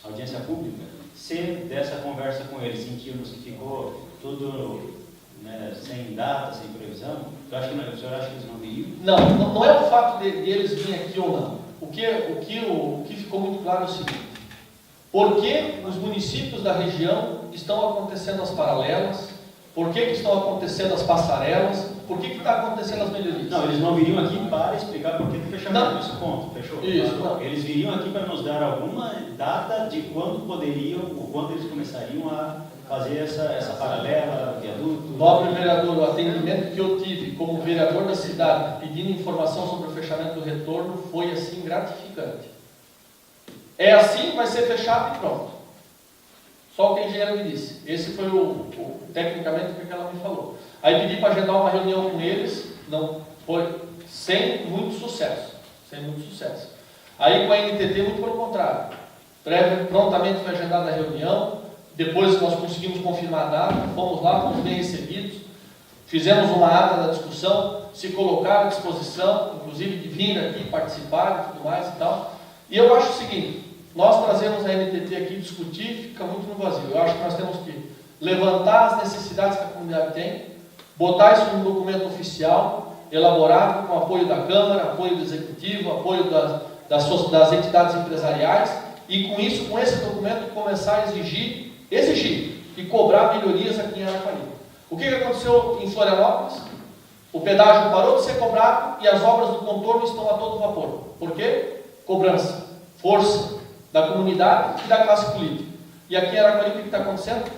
Speaker 5: audiência pública, se dessa conversa com eles sentirmos que ficou tudo, né, sem data, sem previsão, o senhor acha que eles não viriam?
Speaker 2: Não é o fato de eles virem aqui ou não. O que ficou muito claro é o seguinte: por que os municípios da região estão acontecendo as paralelas? Por que estão acontecendo as passarelas? Por que está acontecendo as melhorias?
Speaker 5: Não, eles não viriam aqui para explicar por que do fechamento. Isso, ponto, fechou?
Speaker 2: Isso, não.
Speaker 5: Eles viriam aqui para nos dar alguma data de quando poderiam, ou quando eles começariam a fazer essa paralela, viaduto.
Speaker 2: Nobre vereador, o atendimento que eu tive como vereador da cidade, pedindo informação sobre o fechamento do retorno, foi assim gratificante. É assim, vai ser fechado e pronto. Só o que a engenheira me disse. Esse foi tecnicamente o que ela me falou. Aí pedi para agendar uma reunião com eles, não foi, sem muito sucesso. Aí com a NTT, muito pelo contrário. Prontamente foi agendada a reunião, depois nós conseguimos confirmar a data, fomos lá, fomos bem recebidos, fizemos uma ata da discussão, se colocaram à disposição, inclusive de vir aqui participar e tudo mais e tal. E eu acho o seguinte: nós trazemos a NTT aqui discutir, fica muito no vazio. Eu acho que nós temos que levantar as necessidades que a comunidade tem, botar isso num documento oficial, elaborado com apoio da Câmara, apoio do Executivo, apoio das entidades empresariais, e com isso, com esse documento, começar a exigir e cobrar melhorias aqui em Araquari. O que aconteceu em Florianópolis? O pedágio parou de ser cobrado e as obras do contorno estão a todo vapor. Por quê? Cobrança, força da comunidade e da classe política. E aqui em Araquari, o que está acontecendo?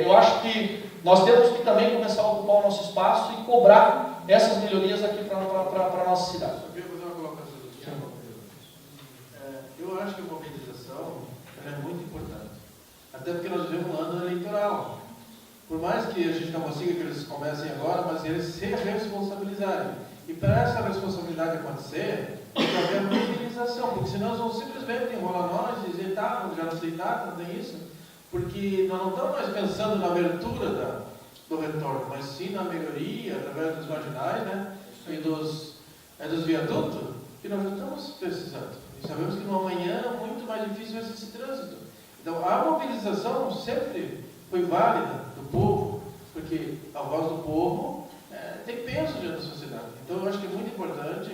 Speaker 2: Eu acho que nós temos que também começar a ocupar o nosso espaço e cobrar essas melhorias aqui para a nossa cidade.
Speaker 7: Eu queria fazer uma colocação aqui. Eu acho que a mobilização é muito importante. Até porque nós vivemos um ano eleitoral. Por mais que a gente não consiga que eles comecem agora, mas eles se responsabilizarem. E para essa responsabilidade acontecer, tem que haver mobilização, porque senão eles vão simplesmente enrolar nós e dizer, tá, já não sei nada, não tem isso. Porque nós não estamos mais pensando na abertura do retorno, mas sim na melhoria, através dos marginais, né? E dos viadutos, que nós já estamos precisando. E sabemos que no amanhã é muito mais difícil vai ser esse trânsito. Então, a mobilização sempre foi válida do povo, porque a voz do povo tem peso diante da sociedade. Então, eu acho que é muito importante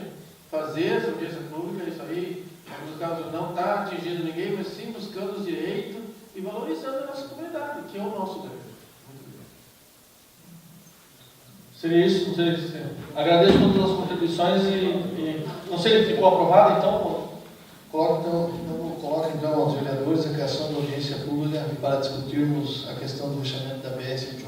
Speaker 7: fazer essa audiência pública, isso aí, no caso, não está atingindo ninguém, mas sim buscando os direitos e valorizando a nossa comunidade, que é o nosso dever. Muito bem.
Speaker 2: Seria isso, não sei se... Agradeço todas as contribuições e não sei se ficou aprovado, então...
Speaker 1: Coloque então aos vereadores a criação de audiência pública para discutirmos a questão do fechamento da BR-101.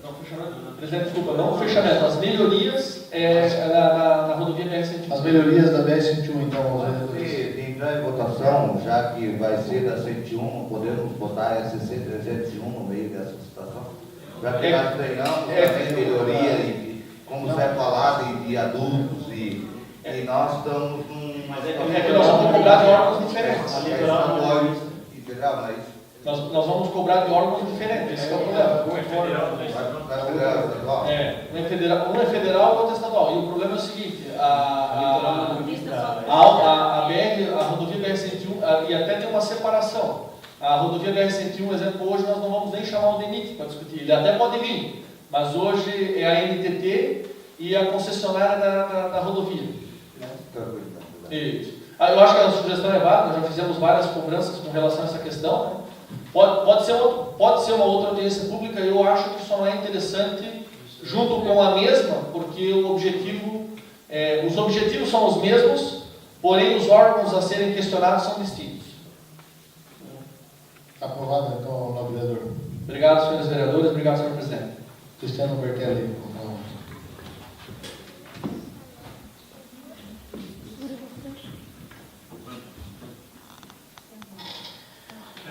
Speaker 2: Não, fechamento. Presidente, desculpa, não o fechamento, as melhorias na rodovia BR-101.
Speaker 1: As melhorias da BR-101, então, aos vereadores.
Speaker 6: Se entrar em votação, já que vai ser da 101, podemos botar a SC 301 no meio dessa situação? Já que nós treinamos também melhoria, e, como você falado, de adultos, e nós estamos num...
Speaker 2: É que nós vamos cobrar de órgãos diferentes. Nós vamos cobrar de órgãos diferentes. Esse é o problema. Um é federal e outro é estadual. E o problema é o seguinte: a rodovia BR-101, e até tem uma separação. A rodovia BR-101, por exemplo, hoje nós não vamos nem chamar o DENIT para discutir. Ele até pode vir, mas hoje é a NTT e a concessionária da rodovia. Isso. Eu acho que a sugestão é válida, nós já fizemos várias cobranças com relação a essa questão. Né? Pode ser uma outra audiência pública, eu acho que só não é interessante junto com a mesma, porque os objetivos são os mesmos, porém os órgãos a serem questionados são distintos.
Speaker 1: Aprovado, então, nobre vereador.
Speaker 2: Obrigado, senhores vereadores, obrigado, senhor presidente.
Speaker 1: Cristiano Bertelli.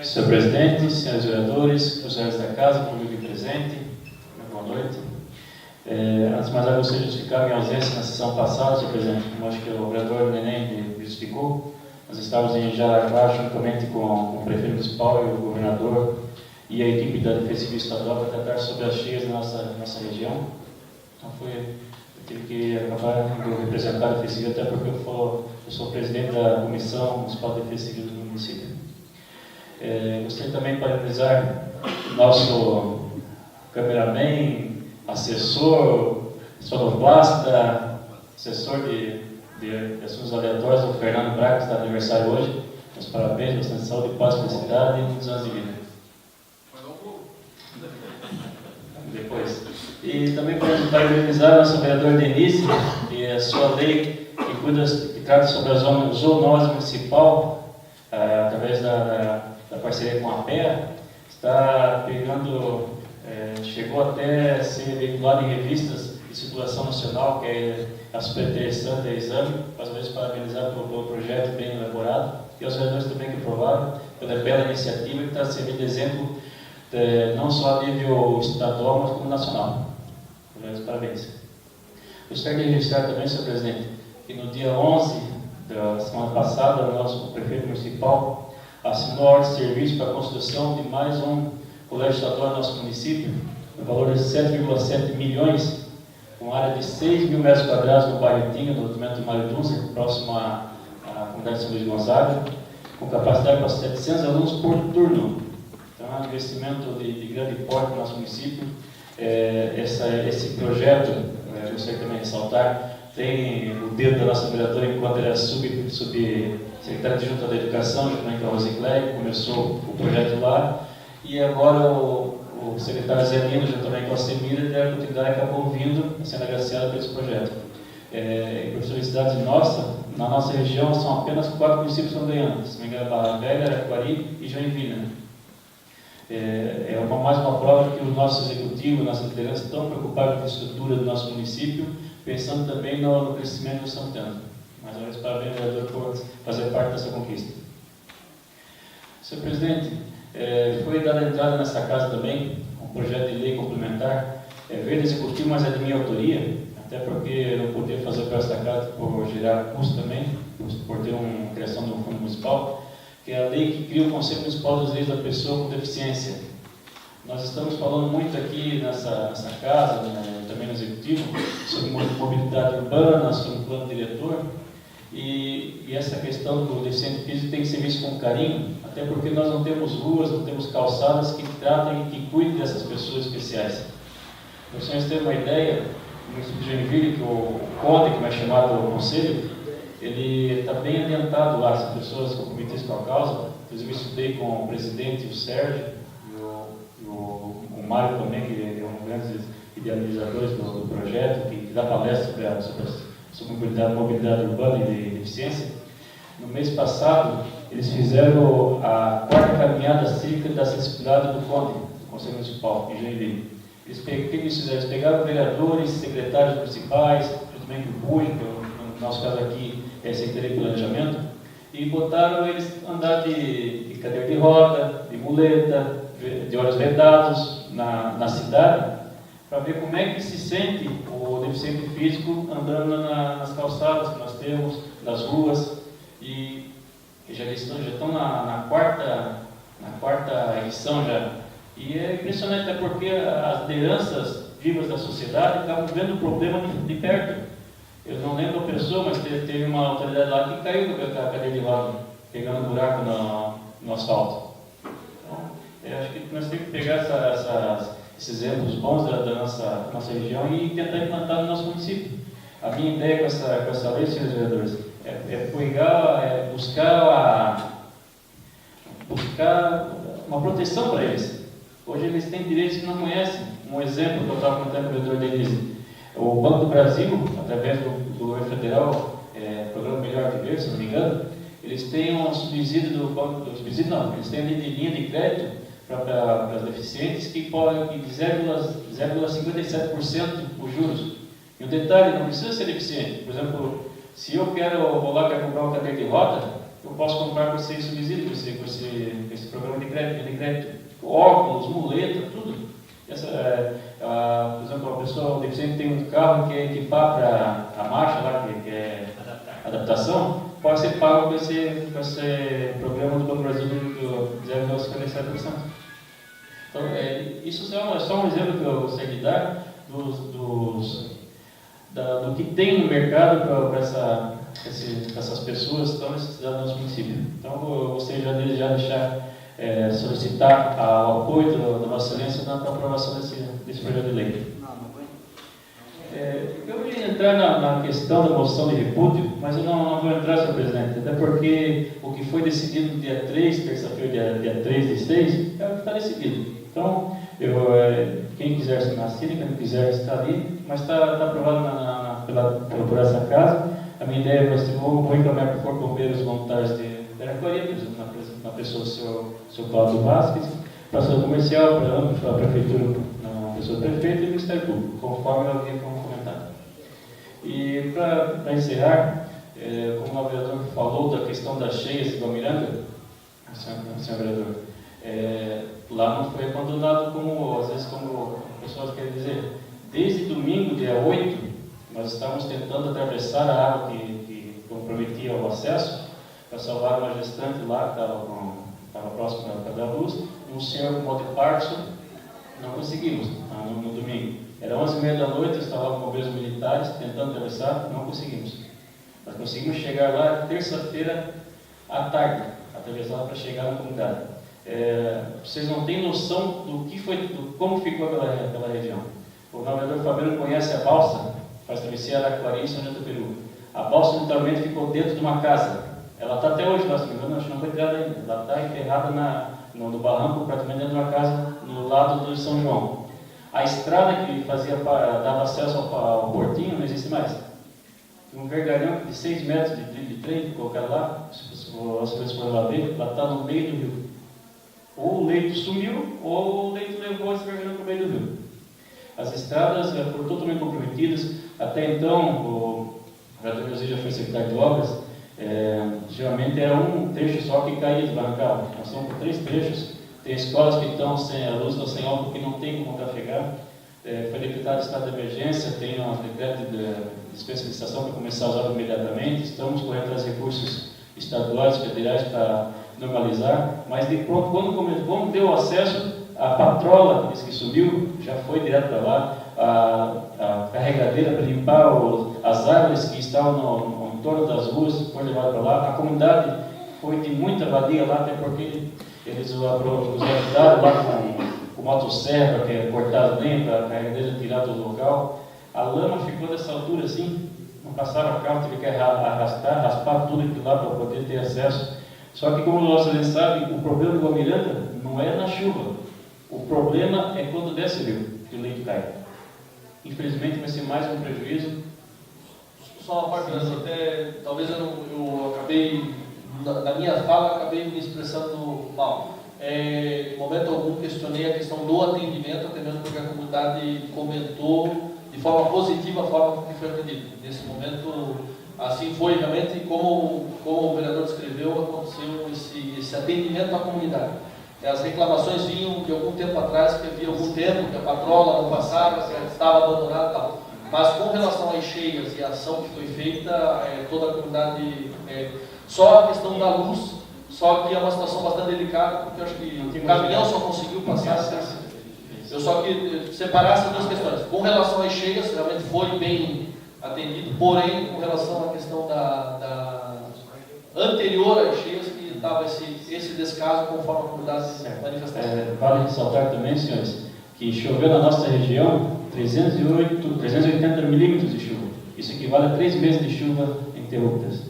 Speaker 5: Senhor presidente, senhores vereadores, funcionários da casa, público presente, boa noite. Antes de mais nada, gostaria de justificar minha ausência na sessão passada, senhor presidente, como acho que o vereador Neném justificou. Nós estávamos em Jaraguá, juntamente com o prefeito municipal e o governador e a equipe da Defesa Civil Estadual para tratar sobre as cheias da nossa região. Então tive que acabar indo representar a Defesa Civil, até porque eu sou presidente da Comissão Municipal de Defesa Civil do município. Gostaria também de parabenizar o nosso cameraman, assessor, sonoplasta, assessor de assuntos aleatórios, o Fernando Braga, que está de aniversário hoje. Meus parabéns, bastante saúde, paz, felicidade e muitos anos de vida. Depois. E também parabenizar a nossa vereadora Denise, que a sua lei que trata sobre a zoonose municipal, através da parceria com a PEA, está pegando, chegou até a ser veiculado em revistas de circulação nacional, que é super interessante, é exame. Mais uma vez parabenizar pelo projeto bem elaborado, e aos vereadores também que aprovaram, pela bela iniciativa que está servindo de exemplo, não só a nível estadual, mas como nacional. Parabéns. Gostaria de registrar também, senhor presidente, que no dia 11 da semana passada, o nosso prefeito municipal assinou a ordem de serviço para a construção de mais um colégio estadual no nosso município, no valor de 7,7 milhões, com área de 6 mil metros quadrados no bairro Tinga, no loteamento do Mário Dunza, próximo à comunidade de São Luís Gonzaga, com capacidade para 700 alunos por turno. Então, é um investimento de grande porte no nosso município. Esse projeto, gostaria também de ressaltar, tem o dedo da nossa vereadora enquanto ela é subsecretária de Junta da Educação, juntamente com a Rosicléia, começou o projeto lá, e agora o secretário Zé Lino, juntamente com a Semira, deram continuidade e acabou vindo, sendo agraciado por esse projeto. Por felicidade nossa, na nossa região são apenas 4 municípios que estão ganhando, se não me engano, Barra Velha, Araquari e Joinville. Mais uma prova que o nosso executivo, nossa liderança estão preocupados com a estrutura do nosso município, pensando também no crescimento que estão tendo. Mais uma vez, parabéns, vereador, por fazer parte dessa conquista. Senhor presidente, foi dada entrada nessa casa também um projeto de lei complementar, veio do executivo, mas é de minha autoria, até porque eu não podia fazer para esta casa por gerar custo também, por ter uma criação de um fundo municipal, que é a lei que cria o Conselho Municipal dos Direitos da Pessoa com Deficiência. Nós estamos falando muito aqui nessa casa, também no Executivo, sobre mobilidade urbana, sobre o plano diretor, e essa questão do deficiente físico tem que ser vista com carinho, até porque nós não temos ruas, não temos calçadas que tratem e que cuidem dessas pessoas especiais. Para vocês terem uma ideia, no município de Joinville, que o CODE, que é chamado o Conselho, ele está bem adiantado lá, as pessoas comprometidas com a causa. Inclusive, eu estudei com o presidente, o Sérgio, e o Mário também, que é um dos grandes idealizadores do projeto, que dá palestra sobre mobilidade urbana e de deficiência. No mês passado, eles fizeram a 4ª caminhada cívica da acessibilidade do CONDE, do Conselho Municipal, em Joinville. O que eles fizeram? Eles pegaram vereadores, secretários municipais, juntamente com o público, no nosso caso aqui é Secretaria de Planejamento, e botaram eles andar de cadeira de roda, de muleta, de olhos vedados na cidade, para ver como é que se sente o deficiente físico andando nas calçadas que nós temos, nas ruas, e já estão na quarta edição já. E é impressionante, até porque as lideranças vivas da sociedade acabam vendo o problema de perto. Eu não lembro a pessoa, mas teve uma autoridade lá que caiu com a cadeira de roda, pegando um buraco no asfalto. Então, eu acho que nós temos que pegar esses exemplos bons da nossa região e tentar implantar no nosso município. A minha ideia com essa lei, senhores vereadores, é buscar uma proteção para eles. Hoje eles têm direitos que não conhecem. Um exemplo que eu estava contando com o vereador Denise. O Banco do Brasil, através do governo federal, Programa Melhor Viver, se não me engano, eles têm um subsídio eles têm linha de crédito para as deficientes que podem de 0,57% os juros. E um detalhe, não precisa ser deficiente. Por exemplo, se eu vou lá quero comprar uma cadeira de roda, eu posso comprar com esse subsídio, com esse programa de crédito, óculos, muleta, tudo. Por exemplo, a pessoa deficiente tem um carro que quer equipar para a marcha lá, que é adaptação, pode ser pago com esse programa do Banco Brasil do 0,57%. Então, isso é só um exemplo que eu gostaria de dar do que tem no mercado para essas pessoas que estão necessitadas do nosso município. Então, eu gostaria desde já deixar solicitar o apoio da Vossa Excelência na aprovação desse projeto de lei. Eu ia entrar na questão da moção de repúdio, mas eu não vou entrar, senhor presidente, até porque o que foi decidido no dia 3, terça-feira, dia 3 de 6, é o que está decidido. Então, quem quiser se assine, quem não quiser está ali, mas está aprovado por essa casa. A minha ideia é que vou encaminhar para o Corpo de Bombeiros Voluntários de Araquari, na pessoa do seu Cláudio Vasquez, para a Ação Comercial, para a Prefeitura, na pessoa do Prefeito e o Ministério Público, conforme eu havia comentado. E para encerrar, como o vereador falou da questão das cheias de Guamiranga, senhor vereador, lá não foi abandonado como, às vezes, como pessoas querem dizer. Desde domingo, dia 8, nós estávamos tentando atravessar a água que comprometia o acesso, para salvar uma gestante lá, que estava próximo da luz, um senhor com modo de parto, não conseguimos, no domingo. Era 11h30 da noite, estavam com bombeiros militares tentando atravessar, não conseguimos. Nós conseguimos chegar lá terça-feira à tarde, atravessar para chegar na comunidade. Vocês não têm noção como ficou aquela região. O navegador Fabiano conhece a balsa, faz travessia Araquari e São João do Peru. A balsa literalmente ficou dentro de uma casa. Ela está até hoje lá, se não me engano, acho que não foi tirada ainda. Ela está enterrada no barranco, praticamente dentro de uma casa, no lado do São João. A estrada que dava acesso ao portinho não existe mais. Um vergalhão de 6 metros de trem colocado lá, se vocês forem lá ver, ela está no meio do rio. Ou o leito sumiu, ou o leito levou esse vergalhão para o meio do rio. As estradas foram totalmente comprometidas. Até então, o vereador José já foi secretário de obras. Geralmente era um trecho só que caía de barrancada. Nós estamos com 3 trechos. Tem escolas que estão sem a luz, estão sem álcool, que não tem como trafegar. Foi decretado estado de emergência, tem um decreto de dispensação para começar as obras imediatamente. Estamos correndo atrás de recursos estaduais, federais para normalizar. Mas quando deu acesso, a patrola que subiu já foi direto para lá. A carregadeira para limpar as árvores que estavam no entorno das ruas foi levada para lá. A comunidade foi de muita valia lá, até porque eles os ajudaram lá com motosserra, que é cortado bem para a carregadeira tirar do local. A lama ficou dessa altura assim, não passava carro, teve que raspar tudo aquilo lá para poder ter acesso. Só que, como vocês sabem, o problema de Guamiranga não é na chuva. O problema é quando desce o rio, que o leito cai. Infelizmente vai ser mais um prejuízo.
Speaker 2: Só uma parte, até talvez eu acabei, na minha fala, acabei me expressando mal. Em momento algum questionei a questão do atendimento, até mesmo porque a comunidade comentou de forma positiva a forma que foi atendido. Nesse momento, assim foi realmente, como o vereador descreveu, aconteceu esse atendimento à comunidade. As reclamações vinham de algum tempo atrás, que havia algum tempo que a patrola não passava, que estava abandonada e tal. Mas com relação às cheias e a ação que foi feita, toda a comunidade, só a questão da luz, só que é uma situação bastante delicada, porque eu acho que o caminhão só conseguiu passar. Eu só que separar essas duas questões. Com relação às cheias, realmente foi bem atendido, porém, com relação à questão da anterior às cheias, que estava esse descaso conforme a comunidade manifestava.
Speaker 5: Vale ressaltar também, senhores, que choveu na nossa região 380 milímetros de chuva. Isso equivale a 3 meses de chuva interruptas.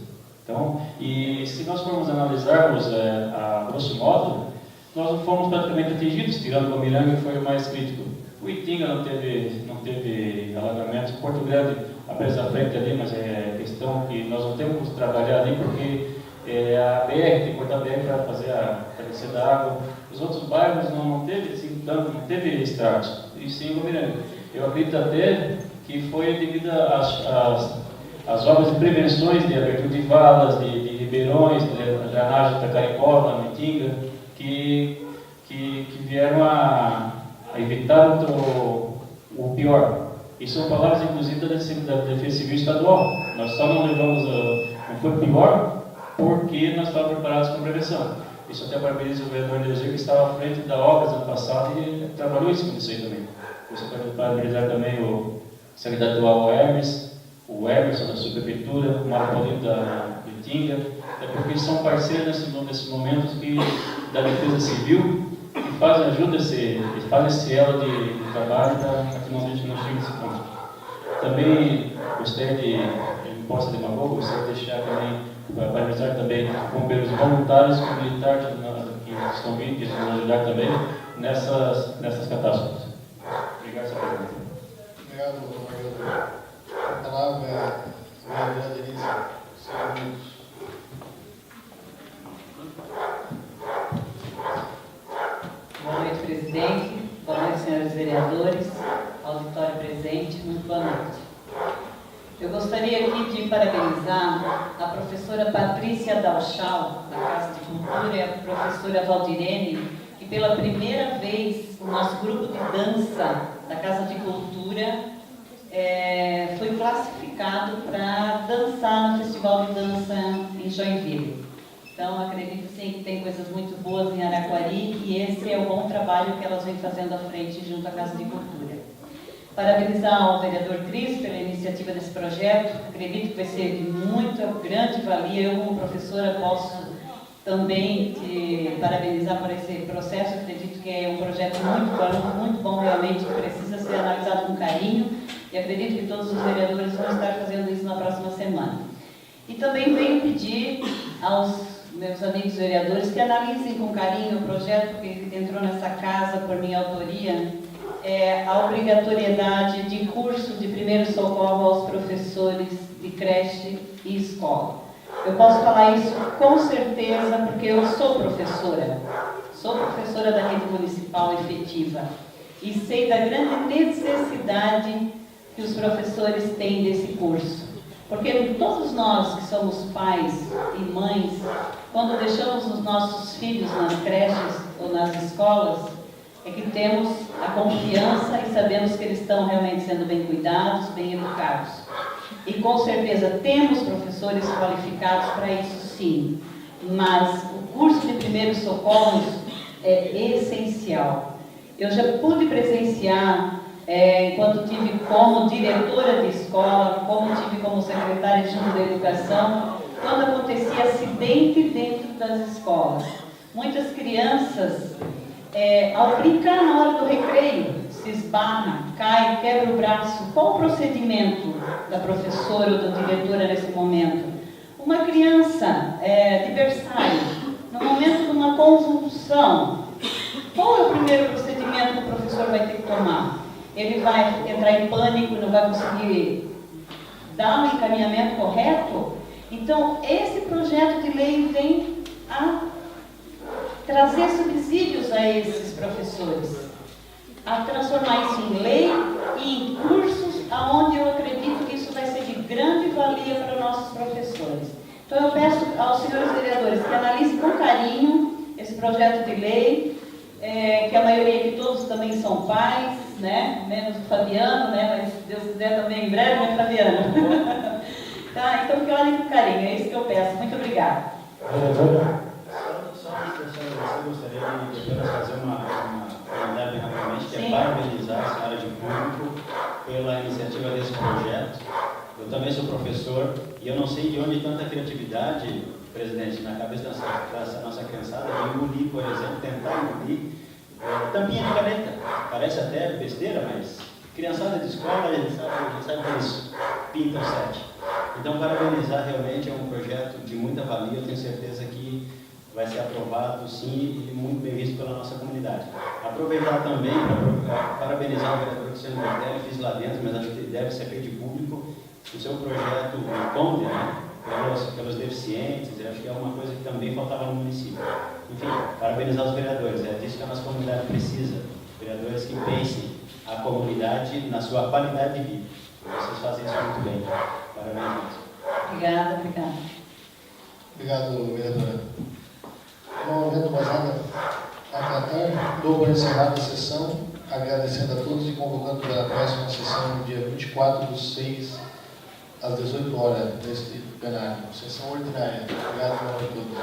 Speaker 5: Então, e se nós formos analisarmos a grosso modo, nós não fomos praticamente atingidos, tirando o Guamiranga, que foi o mais crítico. O Itinga não teve alagamento. Porto Grande, apesar da frente ali, mas é questão que nós não temos que trabalhar ali, porque a BR, tem que cortar a BR para fazer a travessia da água. Os outros bairros não teve assim, tanto, não teve estragos, e sim o Guamiranga. Eu acredito até que foi devido às obras de prevenções, de abertura de valas, de ribeirões, de drenagem da Caricola, da Itinga, que vieram a evitar o pior. E são palavras, inclusive, da Defesa Civil Estadual. Nós só não levamos, não foi pior, porque nós estávamos preparados com prevenção. Isso até parabenizo o vereador Leozir, que estava à frente da obra ano passado e trabalhou isso com isso aí também. Isso eu quero parabenizar também o secretário do Hermes, o Emerson da subprefeitura, o Mário Paulino da Itinga, porque eles são parceiros nesses momentos da defesa civil e fazem esse elo de trabalho para que não chegue nesse ponto. Também gostaria de possa demagogo, gostaria de deixar também, parabenizar também bombeiros voluntários e militares que estão vindo, que estão ajudar também nessas catástrofes. Obrigado, senhor presidente.
Speaker 1: Obrigado, vereador. A palavra é a vereadora Denise. 5 minutos.
Speaker 4: Boa noite, presidente. Boa noite, senhores vereadores, auditório presente. Muito boa noite. Eu gostaria aqui de parabenizar a professora Patrícia Dalchal, da Casa de Cultura, e a professora Valdirene, que pela primeira vez o nosso grupo de dança da Casa de Cultura foi classificado para dançar no Festival de Dança em Joinville. Então, acredito sim que tem coisas muito boas em Araquari e esse é o bom trabalho que elas vêm fazendo à frente junto à Casa de Cultura. Parabenizar o vereador Cris pela iniciativa desse projeto, acredito que vai ser de muita grande valia. Eu, como professora, posso também te parabenizar por esse processo. Acredito que é um projeto muito bom realmente, que precisa ser analisado com carinho e acredito que todos os vereadores vão estar fazendo isso na próxima semana. E também venho pedir aos meus amigos vereadores que analisem com carinho o projeto que entrou nessa casa por minha autoria, a obrigatoriedade de curso de primeiro socorro aos professores de creche e escola. Eu posso falar isso com certeza porque eu sou professora da rede municipal efetiva e sei da grande necessidade que os professores têm desse curso. Porque todos nós que somos pais e mães, quando deixamos os nossos filhos nas creches ou nas escolas, é que temos a confiança e sabemos que eles estão realmente sendo bem cuidados, bem educados. E com certeza temos professores qualificados para isso sim, mas o curso de primeiros socorros é essencial. Eu já pude presenciar, enquanto tive como diretora de escola, como tive como secretária de da educação, quando acontecia acidente dentro das escolas. Muitas crianças, ao brincar na hora do recreio, se esbarra, cai, quebra o braço. Qual o procedimento da professora ou da diretora nesse momento? Uma criança de berçário, no momento de uma convulsão, qual é o primeiro procedimento que o professor vai ter que tomar? Ele vai entrar em pânico, não vai conseguir dar o encaminhamento correto? Então, esse projeto de lei vem a trazer subsídios a esses professores, a transformar isso em lei e em cursos, aonde eu acredito que isso vai ser de grande valia para nossos professores. Então, eu peço aos senhores vereadores que analisem com carinho esse projeto de lei, que a maioria aqui todos também são pais, né? Menos o Fabiano, né? Mas se Deus quiser também em breve, né, Fabiano? Tá? Então, que olhem com carinho, é isso que eu peço. Muito obrigada.
Speaker 8: Só eu gostaria de apenas fazer uma comunidade rapidamente, que é parabenizar a senhora de público pela iniciativa desse projeto. Eu também sou professor e eu não sei de onde tanta criatividade, presidente, na cabeça dessa nossa criançada, de engolir, por exemplo, tentar engolir tampinha de caneta. Parece até besteira, mas criançada de escola, a gente sabe disso, pinta o 7. Então, parabenizar, realmente é um projeto de muita valia, eu tenho certeza que vai ser aprovado, sim, e muito bem visto pela nossa comunidade. Aproveitar também para parabenizar o vereador Cristiano Bertelli, fiz lá dentro, mas acho que deve ser feito de público, o seu projeto Conde, né, pelos deficientes, eu acho que é uma coisa que também faltava no município. Enfim, parabenizar os vereadores, é disso que a nossa comunidade precisa, vereadores que pensem a comunidade na sua qualidade de vida. Vocês fazem isso muito bem. Parabéns.
Speaker 4: Obrigada.
Speaker 1: Obrigado, vereadora. Não havendo mais nada a tratar, dou por encerrada a sessão, agradecendo a todos e convocando para a próxima sessão no dia 24/6, às 18 horas, neste plenário. Sessão ordinária. Obrigado a todos.